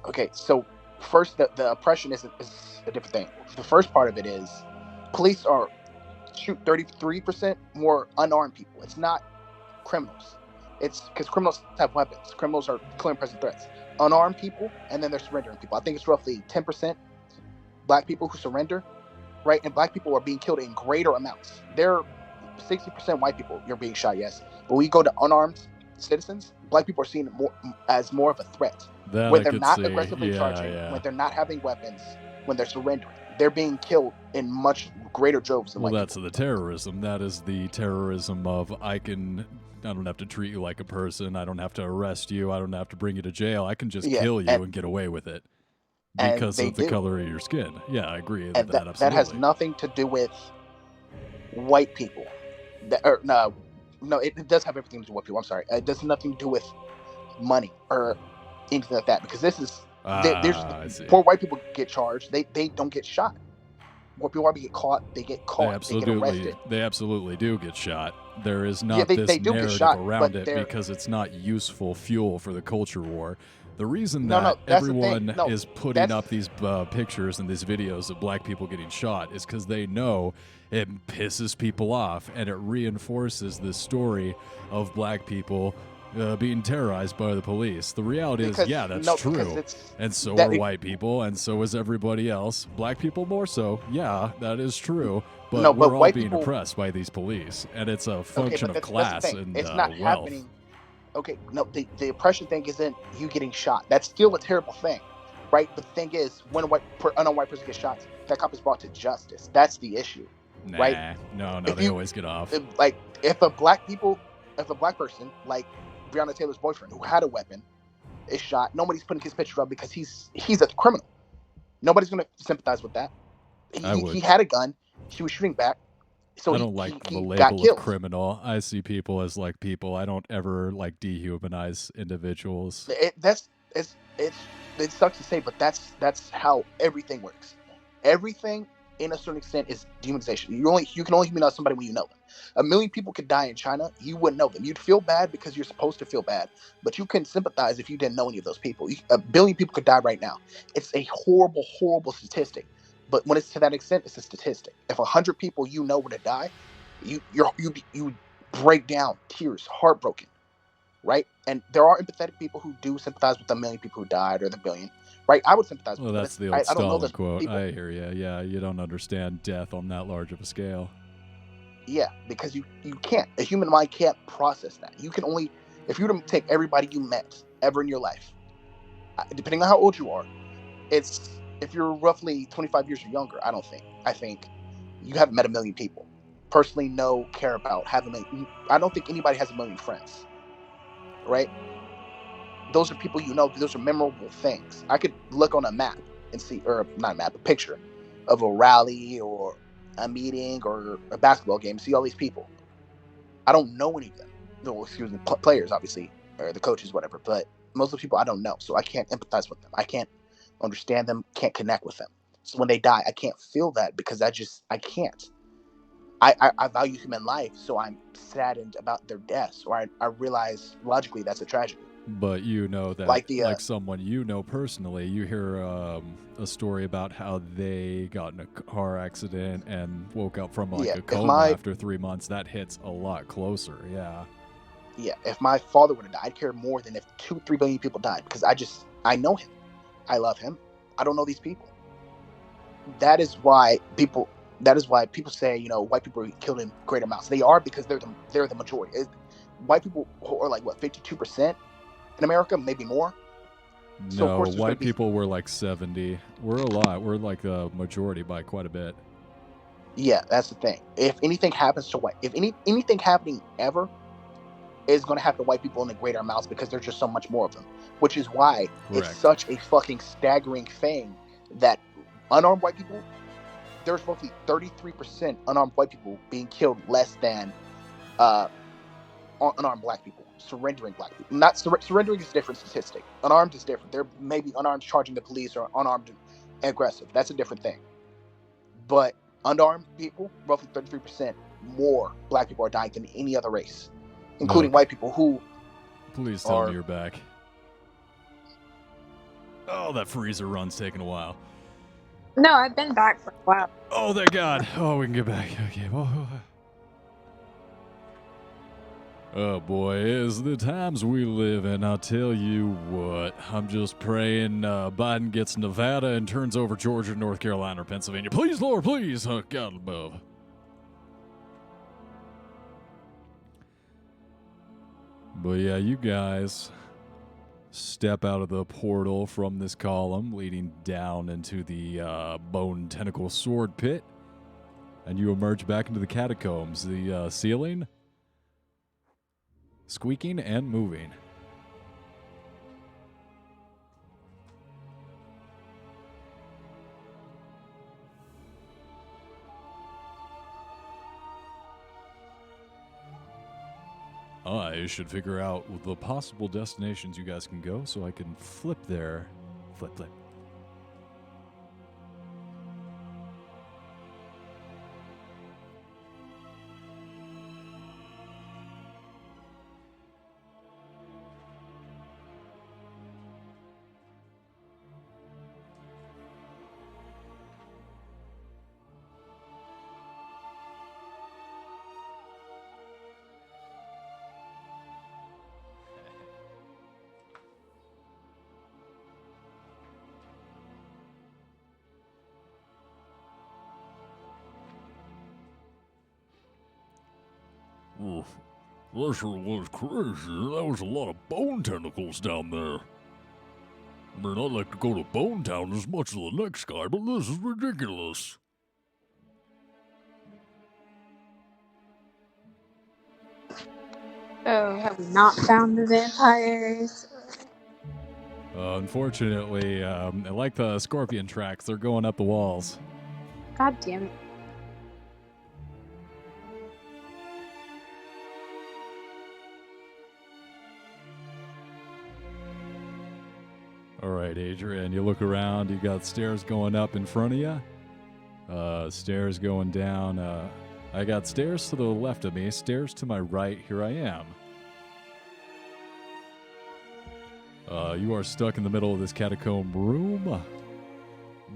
Okay, so first, the oppression is a different thing. The first part of it is police shoot 33% more unarmed people. It's not criminals. It's because criminals have weapons. Criminals are clear and present threats. Unarmed people, and then they're surrendering people. I think it's roughly 10% black people who surrender, right? And black people are being killed in greater amounts. They're 60% white people. You're being shot, yes, but when you go to unarmed citizens, black people are seen as more of a threat. When they're not aggressively charging, when they're not having weapons, when they're surrendering, they're being killed in much greater droves than white people. That's the terrorism. That is the terrorism of I don't have to treat you like a person. I don't have to arrest you. I don't have to bring you to jail. I can just kill you and get away with it because of the color of your skin. Yeah, I agree with that. Absolutely. That has nothing to do with white people. No, it does have everything to do with people. I'm sorry. It does nothing to do with money or anything like that, because this is poor white people get charged. They don't get shot. Poor people get caught. They get caught. They get arrested. They absolutely do get shot. There is not this narrative around it because it's not useful fuel for the culture war. The reason that everyone is putting up these pictures and these videos of black people getting shot is because they know it pisses people off, and it reinforces this story of black people being terrorized by the police. The reality is, that's true. And so are white people, and so is everybody else. Black people more so. Yeah, that is true. But we're all being oppressed by these police, and it's a function of class and it's not wealth. Happening. Okay, no, the oppression thing isn't you getting shot. That's still a terrible thing, right? The thing is, when unarmed white person gets shot, that cop is brought to justice. That's the issue, right? No, If they you always get off. if a black person like Breonna Taylor's boyfriend who had a weapon is shot, nobody's putting his picture up because he's a criminal. Nobody's going to sympathize with that. He had a gun. He was shooting back. So I don't like the he got label of killed. criminal. I see people as like people. I don't ever like dehumanize individuals. It sucks to say, but that's how everything works. Everything in a certain extent is dehumanization. You can only humanize somebody when you know them. 1 million people could die in China. You wouldn't know them. You'd feel bad because you're supposed to feel bad, but you can sympathize if you didn't know any of those people. 1 billion people could die right now. It's a horrible, horrible statistic. But when it's to that extent, it's a statistic. If 100 people you know were to die, you break down, tears, heartbroken, right? And there are empathetic people who do sympathize with the 1 million people who died or the billion, right? I would sympathize with them. Well, that's the old I don't know Stalin those quote. people. I hear you. Yeah, you don't understand death on that large of a scale. Yeah, because you can't. A human mind can't process that. You can only, if you were to take everybody you met ever in your life, depending on how old you are, it's, if you're roughly 25 years or younger, I think you haven't met 1 million people. Personally, care about having I don't think anybody has 1 million friends, right? Those are people you know. Those are memorable things. I could look on a map and see, or not a map, a picture of a rally or a meeting or a basketball game, see all these people. I don't know any of them. No, excuse me, players, obviously, or the coaches, whatever. But most of the people I don't know, so I can't empathize with them. I can't understand them, can't connect with them. So when they die, I can't feel that because I can't. I value human life, so I'm saddened about their deaths, or I realize logically that's a tragedy. But you know that, like someone you know personally, you hear a story about how they got in a car accident and woke up from a coma after 3 months. That hits a lot closer, yeah. Yeah, if my father would have died, I'd care more than if 2-3 billion people died, because I know him. I love him. I don't know these people. That is why people say, white people are killed in great amounts. They are, because they're the majority. White people are like, what, 52% in America, maybe more? No, so of course white people were like 70. We're a lot. We're like a majority by quite a bit. Yeah, that's the thing. If anything happens to anything happening ever is going to happen to white people in the greater amounts, because there's just so much more of them. Which is why It's such a fucking staggering thing that unarmed white people, there's roughly 33% unarmed white people being killed less than unarmed black people, surrendering black people. Not surrendering is a different statistic. Unarmed is different. There may be unarmed charging the police, or unarmed and aggressive. That's a different thing. But unarmed people, roughly 33% more black people are dying than any other race, including white people who... Please tell me you're back. Oh, that freezer run's taking a while. No, I've been back for a while. Oh, thank God. Oh, we can get back. Okay. Oh, boy, is the times we live in. I'll tell you what. I'm just praying Biden gets Nevada and turns over Georgia, North Carolina, or Pennsylvania. Please, Lord, please. Oh, God above. But yeah, you guys step out of the portal from this column leading down into the bone tentacle sword pit, and you emerge back into the catacombs. The ceiling squeaking and moving. I should figure out the possible destinations you guys can go so I can flip there. Flip. Oof. That sure was crazy. That was a lot of bone tentacles down there. I mean, I'd like to go to Bone Town as much as the next guy, but this is ridiculous. Oh, have we not found the vampires? Unfortunately, like the scorpion tracks, they're going up the walls. God damn it. All right, Adrian, you look around, you got stairs going up in front of you, stairs going down. I got stairs to the left of me, stairs to my right. Here I am. You are stuck in the middle of this catacomb room.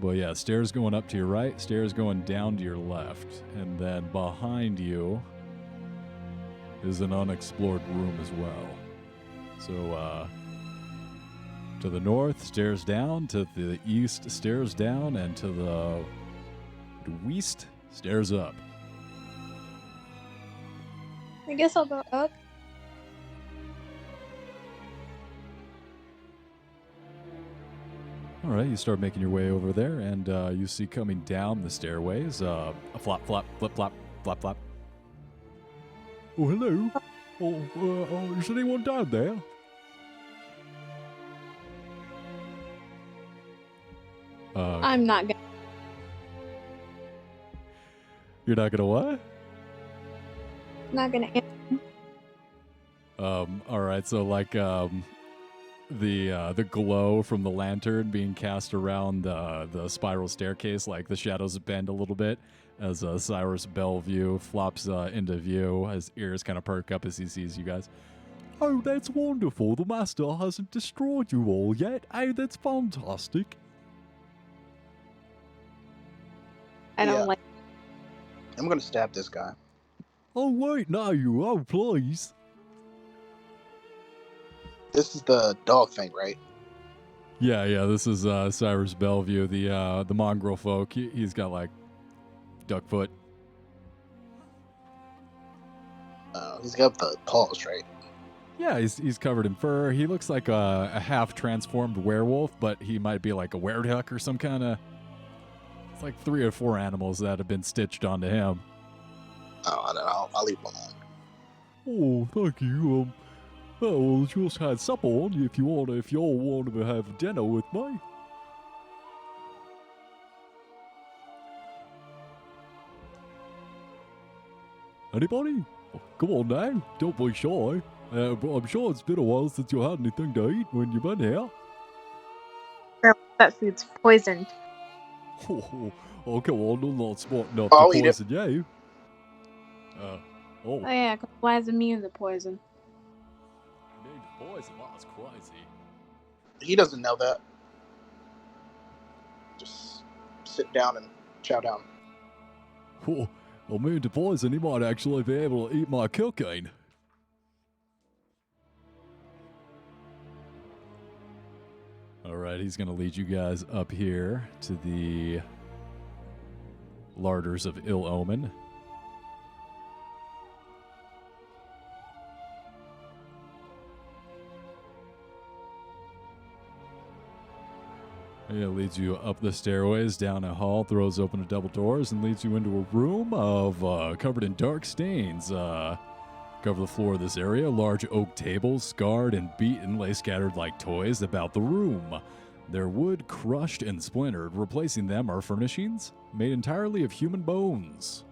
But yeah, stairs going up to your right, stairs going down to your left. And then behind you is an unexplored room as well. So, to the north, stairs down. To the east, stairs down. And to the west, stairs up. I guess I'll go up. All right, you start making your way over there, and you see coming down the stairways a flop, flop, flip, flop, flop, flop. Oh, hello. Is anyone down there? I'm not gonna. You're not gonna what? Not gonna. All right, so like the glow from the lantern being cast around the spiral staircase, like the shadows bend a little bit as Cyrus Bellevue flops into view. His ears kind of perk up as he sees you guys. Oh, that's wonderful. The master hasn't destroyed you all yet. Oh, that's fantastic. I don't Yeah. like. I'm gonna stab this guy. Oh, wait, no, you. Oh, please. This is the dog thing, right? Yeah, this is Cyrus Bellevue, the mongrel folk. He's got like duck foot. He's got the paws, right? Yeah, he's covered in fur. He looks like a half transformed werewolf, but he might be like a wereduck or some kind of. It's like 3 or 4 animals that have been stitched onto him. Oh, I don't know. I'll leave him alone. Oh, thank you. Well, just had supper on you if y'all want to have dinner with me. Anybody? Come on now, don't be shy. I'm sure it's been a while since you had anything to eat when you've been here. That food's poisoned. Oh, come on, I'm not smart enough I'll to eat it. poison you. Oh yeah, 'cause why is immune to poison? Poison, that's crazy. He doesn't know that. Just sit down and chow down. Oh, immune to poison, he might actually be able to eat my cocaine. All right, he's going to lead you guys up here to the larders of ill omen. It leads you up the stairways, down a hall, throws open a double doors, and leads you into a room of covered in dark stains. Cover the floor of this area. Large oak tables, scarred and beaten, lay scattered like toys about the room. Their wood crushed and splintered. Replacing them are furnishings made entirely of human bones.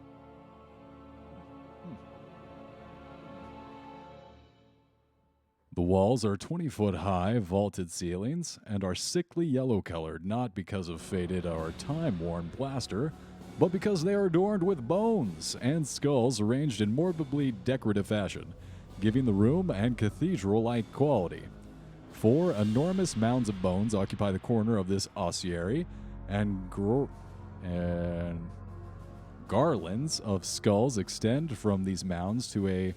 The walls are 20-foot-high, vaulted ceilings, and are sickly yellow-colored, not because of faded or time-worn plaster, but because they are adorned with bones and skulls arranged in morbidly decorative fashion, giving the room and cathedral-like quality. 4 enormous mounds of bones occupy the corner of this ossuary, and garlands of skulls extend from these mounds to a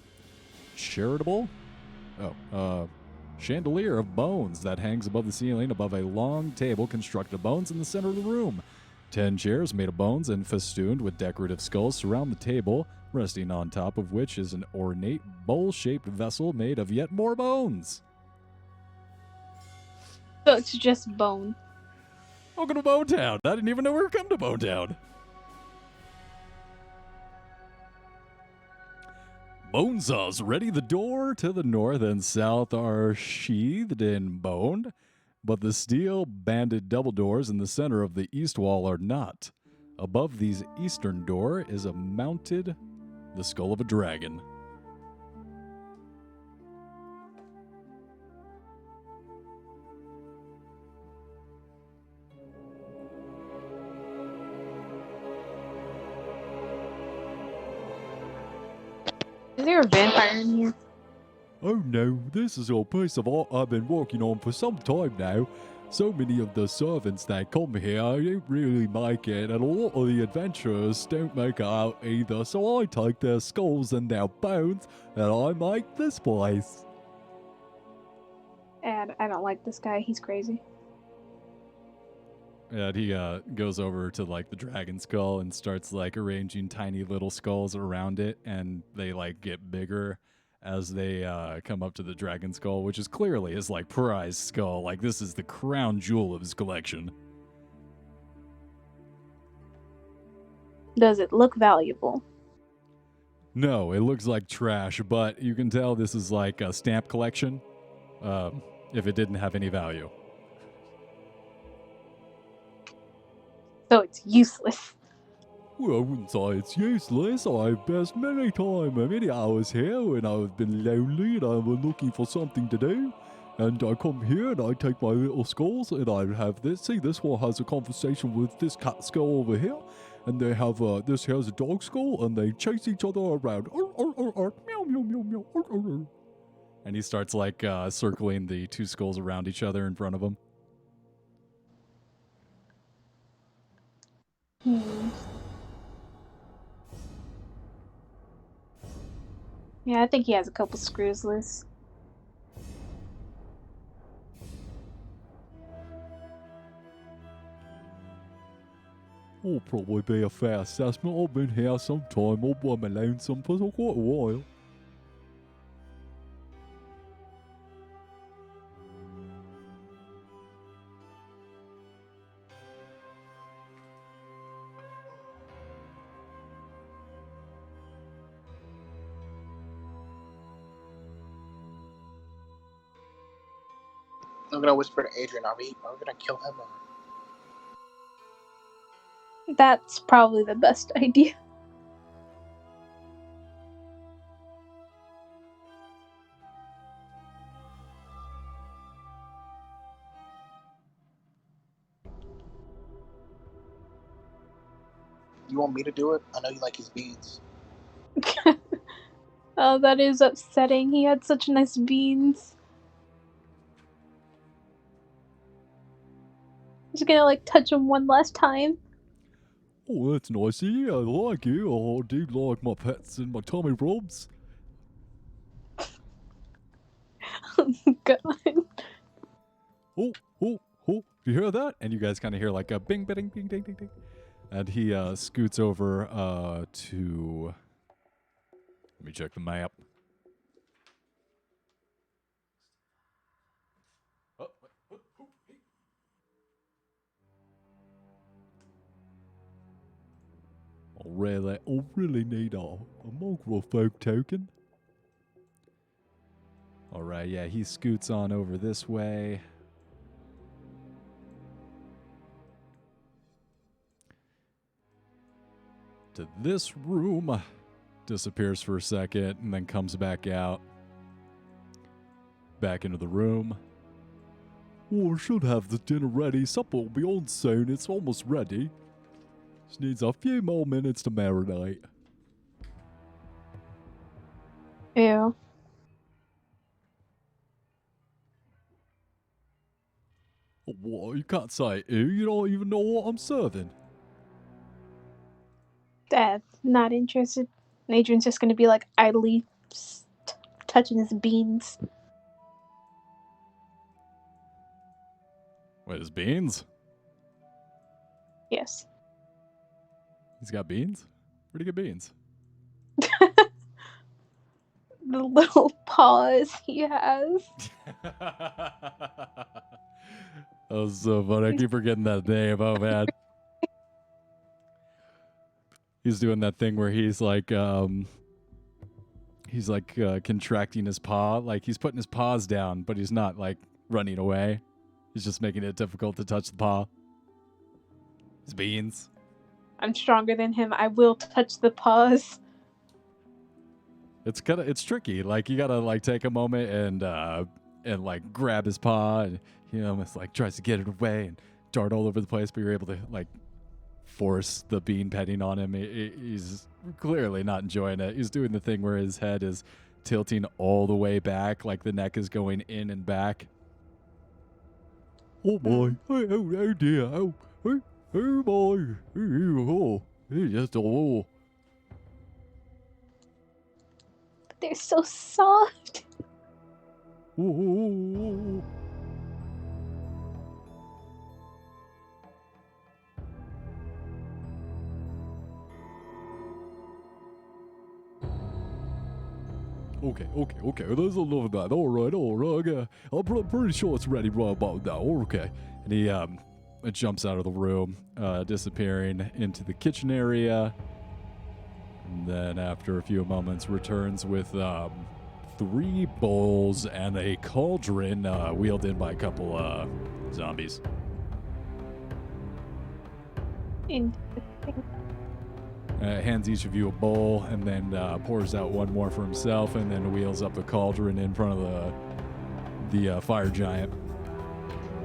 chandelier of bones that hangs above the ceiling above a long table constructed of bones in the center of the room. 10 chairs made of bones and festooned with decorative skulls surround the table, resting on top of which is an ornate bowl-shaped vessel made of yet more bones. So it's just bone. Welcome to Bone Town. I didn't even know we were coming to Bone Town. Bonesaws ready. The door to the north and south are sheathed in bone, but the steel banded double doors in the center of the east wall are not. Above these eastern door is mounted the skull of a dragon. Is there a vampire in here? Oh no, this is a piece of art I've been working on for some time now. So many of the servants that come here don't really make it, and a lot of the adventurers don't make it out either, so I take their skulls and their bones, and I make this place. And I don't like this guy. He's crazy. And he goes over to like the dragon skull and starts like arranging tiny little skulls around it, and they like get bigger as they come up to the dragon skull, which is clearly his like prize skull. Like this is the crown jewel of his collection. Does it look valuable? No, it looks like trash, but you can tell this is like a stamp collection. If it didn't have any value. So it's useless. Well, I wouldn't say it's useless. I've spent many hours here when I've been lonely and I'm looking for something to do. And I come here and I take my little skulls and I have this. See, this one has a conversation with this cat skull over here. And they have this here's a dog skull and they chase each other around. Meow, meow, meow, meow. And he starts like circling the two skulls around each other in front of him. Yeah, I think he has a couple screws loose. I'll probably be a fair assessment. I've been here some time all by my lonesome for quite a while. I'm gonna whisper to Adrian, are we gonna kill him? Or... That's probably the best idea. You want me to do it? I know you like his beads. Oh, that is upsetting. He had such nice beans. Just gonna like touch him one last time. Oh, that's nice. Yeah, I like you. I do like my pets and my tummy rubs. God. Oh, you hear that? And you guys kind of hear like a bing, bing, bing, ding, ding, ding. And he scoots over to... Let me check the map. I really need a mongrel folk token. All right, yeah, he scoots on over this way. To this room. Disappears for a second and then comes back out. Back into the room. Oh, I should have the dinner ready. Supper will be on soon. It's almost ready. Just needs a few more minutes to marinate. Ew. Oh, what? You can't say ew. You don't even know what I'm serving. Dad, not interested. And Adrian's just gonna be like idly touching his beans. Wait, his beans? Yes. He's got beans? Where'd he get beans? The little paws he has. That was so funny. I keep forgetting that name. Oh, man. He's doing that thing where he's like contracting his paw. Like, he's putting his paws down, but he's not, like, running away. He's just making it difficult to touch the paw. His beans. I'm stronger than him. I will touch the paws. It's tricky. Like, you gotta, like, take a moment and like grab his paw, and he almost like tries to get it away and dart all over the place, but you're able to like force the bean petting on him. He's clearly not enjoying it. He's doing the thing where his head is tilting all the way back, like the neck is going in and back. Oh boy! Oh dear! Oh boy! Oh, just oh. They're so soft. Oh. Okay. There's a lot of that. All right. I'm pretty sure it's ready right about now. Okay. And he jumps out of the room, disappearing into the kitchen area. And then after a few moments returns with 3 bowls and a cauldron wheeled in by a couple zombies. Interesting. Hands each of you a bowl and then pours out one more for himself and then wheels up the cauldron in front of the fire giant.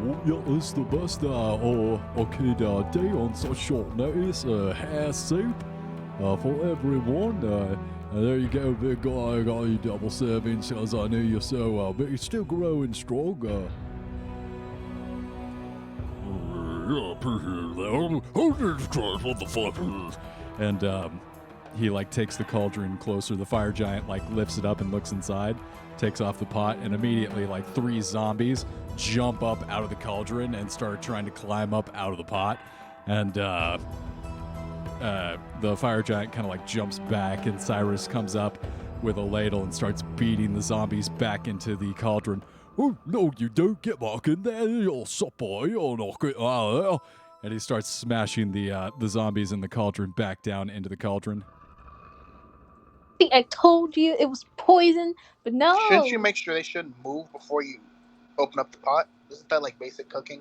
Oh, yeah, it's the best day on such short notice. Hair soup for everyone. There you go, big guy. I got you double servings because I knew you so well, but you're still growing stronger. Yeah, appreciate that. Oh, Jesus Christ, what the fuck is this? And he like takes the cauldron closer. The fire giant like lifts it up and looks inside, takes off the pot, and immediately like 3 zombies jump up out of the cauldron and start trying to climb up out of the pot. And the fire giant kind of like jumps back, and Cyrus comes up with a ladle and starts beating the zombies back into the cauldron. Oh, no, you don't get back in there. You'll supper. You'll knock it out of there. And he starts smashing the zombies in the cauldron back down into the cauldron. See, I told you it was poison, but no. Shouldn't you make sure they shouldn't move before you open up the pot? Isn't that like basic cooking?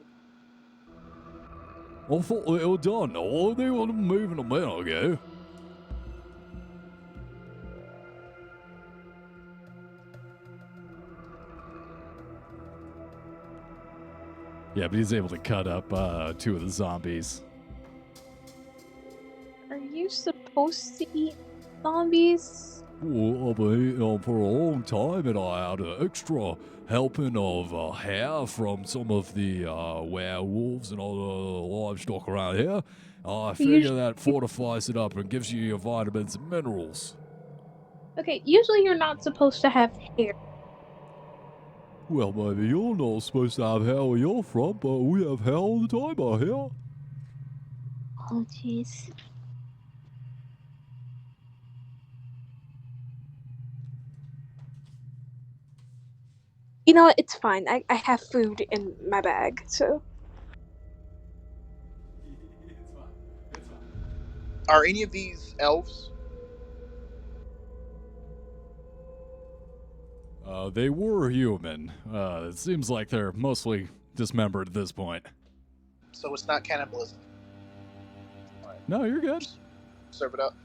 I thought they were done. Oh, they were moving a minute ago. Yeah, but he's able to cut up 2 of the zombies. Are you supposed to eat zombies? Well, I've been eating them for a long time, and I had an extra helping of hair from some of the werewolves and other livestock around here. I figure that fortifies it up and gives you your vitamins and minerals. Okay, usually you're not supposed to have hair. Well, maybe you're not supposed to have hair where you're from, but we have hair all the time out here. Oh, jeez. You know what? It's fine. I have food in my bag, so. Are any of these elves? They were human. It seems like they're mostly dismembered at this point. So it's not cannibalism. No, you're good. Serve it up.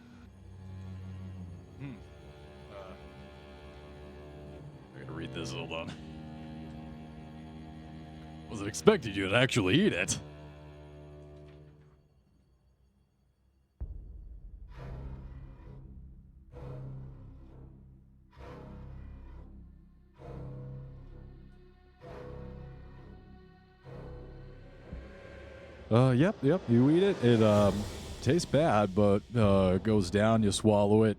I gotta read this. Hold on. Wasn't expecting you to actually eat it. Yep, you eat it. It tastes bad, but goes down, you swallow it.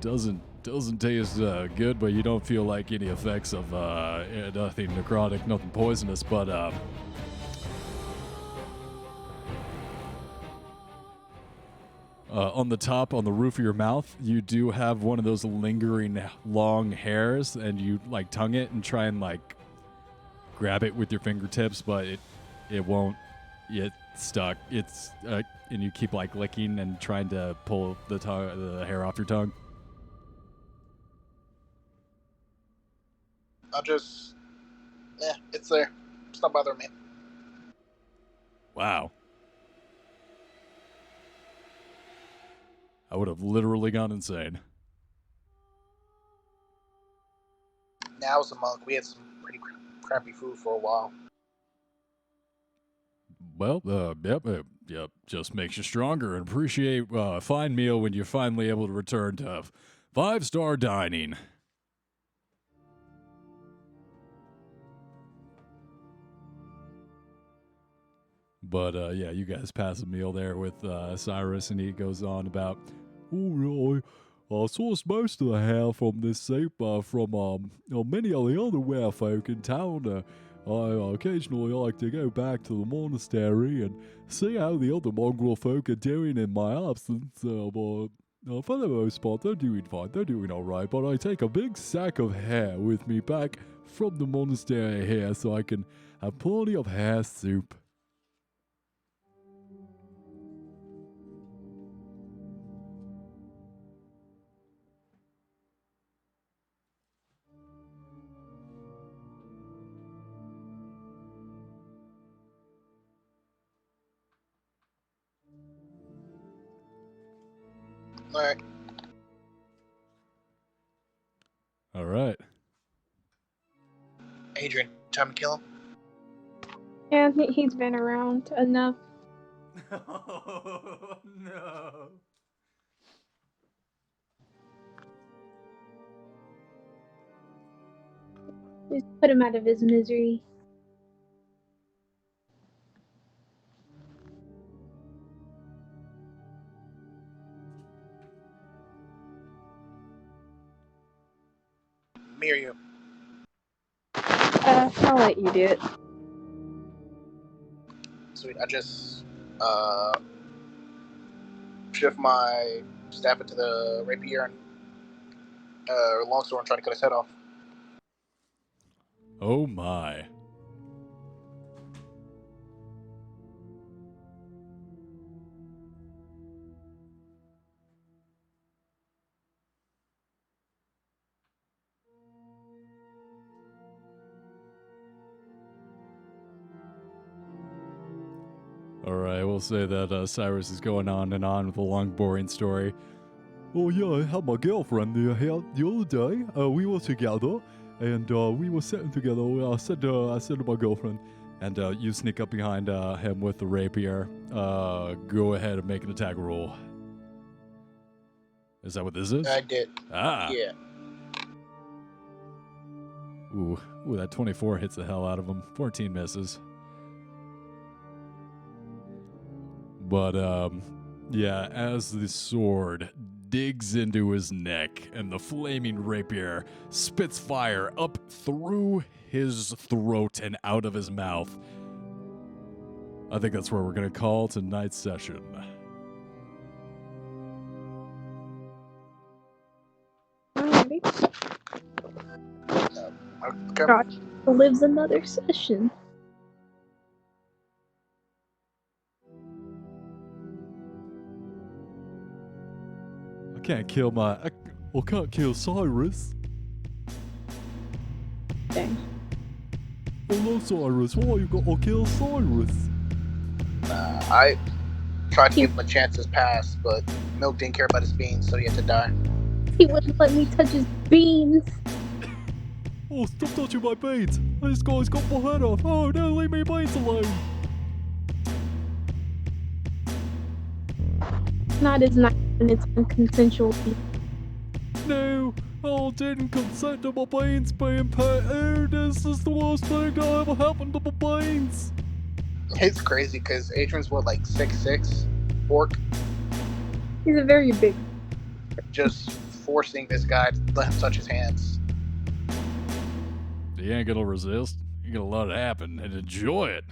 Doesn't taste good, but you don't feel like any effects of nothing necrotic, nothing poisonous, but on the top, on the roof of your mouth, you do have one of those lingering long hairs, and you like tongue it and try and like grab it with your fingertips, but it won't get stuck. It's and you keep like licking and trying to pull the hair off your tongue. I'll just, it's there. It's not bothering me. Wow. I would have literally gone insane. Now as a monk, we had some pretty crappy food for a while. Well, yep. Just makes you stronger and appreciate a fine meal when you're finally able to return to 5-star dining. But yeah, you guys pass a meal there with Cyrus, and he goes on about, I sourced most of the hair from this soup from many of the other werewolf in town. I occasionally like to go back to the monastery and see how the other mongrel folk are doing in my absence. But for the most part, they're doing fine. They're doing all right. But I take a big sack of hair with me back from the monastery here so I can have plenty of hair soup. Alright. All right. Adrian, time to kill him? Yeah, he's been around enough. Oh, no. Just put him out of his misery. Me or you? I'll let you do it. Sweet. I just shift my staff into the rapier and longsword and try to cut his head off. Oh, my. All right, we'll say that Cyrus is going on and on with a long, boring story. Oh yeah, I had my girlfriend here the other day. We were together, and we were sitting together. I said to my girlfriend, and you sneak up behind him with the rapier. Go ahead and make an attack roll. Is that what this is? I did. Ah. Yeah. Ooh, that 24 hits the hell out of him. 14 misses. But, yeah, as the sword digs into his neck and the flaming rapier spits fire up through his throat and out of his mouth, I think that's where we're going to call tonight's session. Alrighty. Okay. Josh lives another session. I can't kill Cyrus. Dang. Hello, Cyrus. Why you gotta kill Cyrus? I tried to give him a chance this past, but Milk didn't care about his beans, so he had to die. He wouldn't let me touch his beans. Oh, stop touching my beans. This guy's got my head off. Oh, no, leave me beans alone. Not as nice when it's unconsensual. No, I didn't consent to my beans being pet. Oh, this is the worst thing that ever happened to my beans. It's crazy because Adrian's what, like 6'6", orc, He's a very big. just forcing this guy to let him touch his hands. You ain't gonna resist. You're gonna let it happen and enjoy it.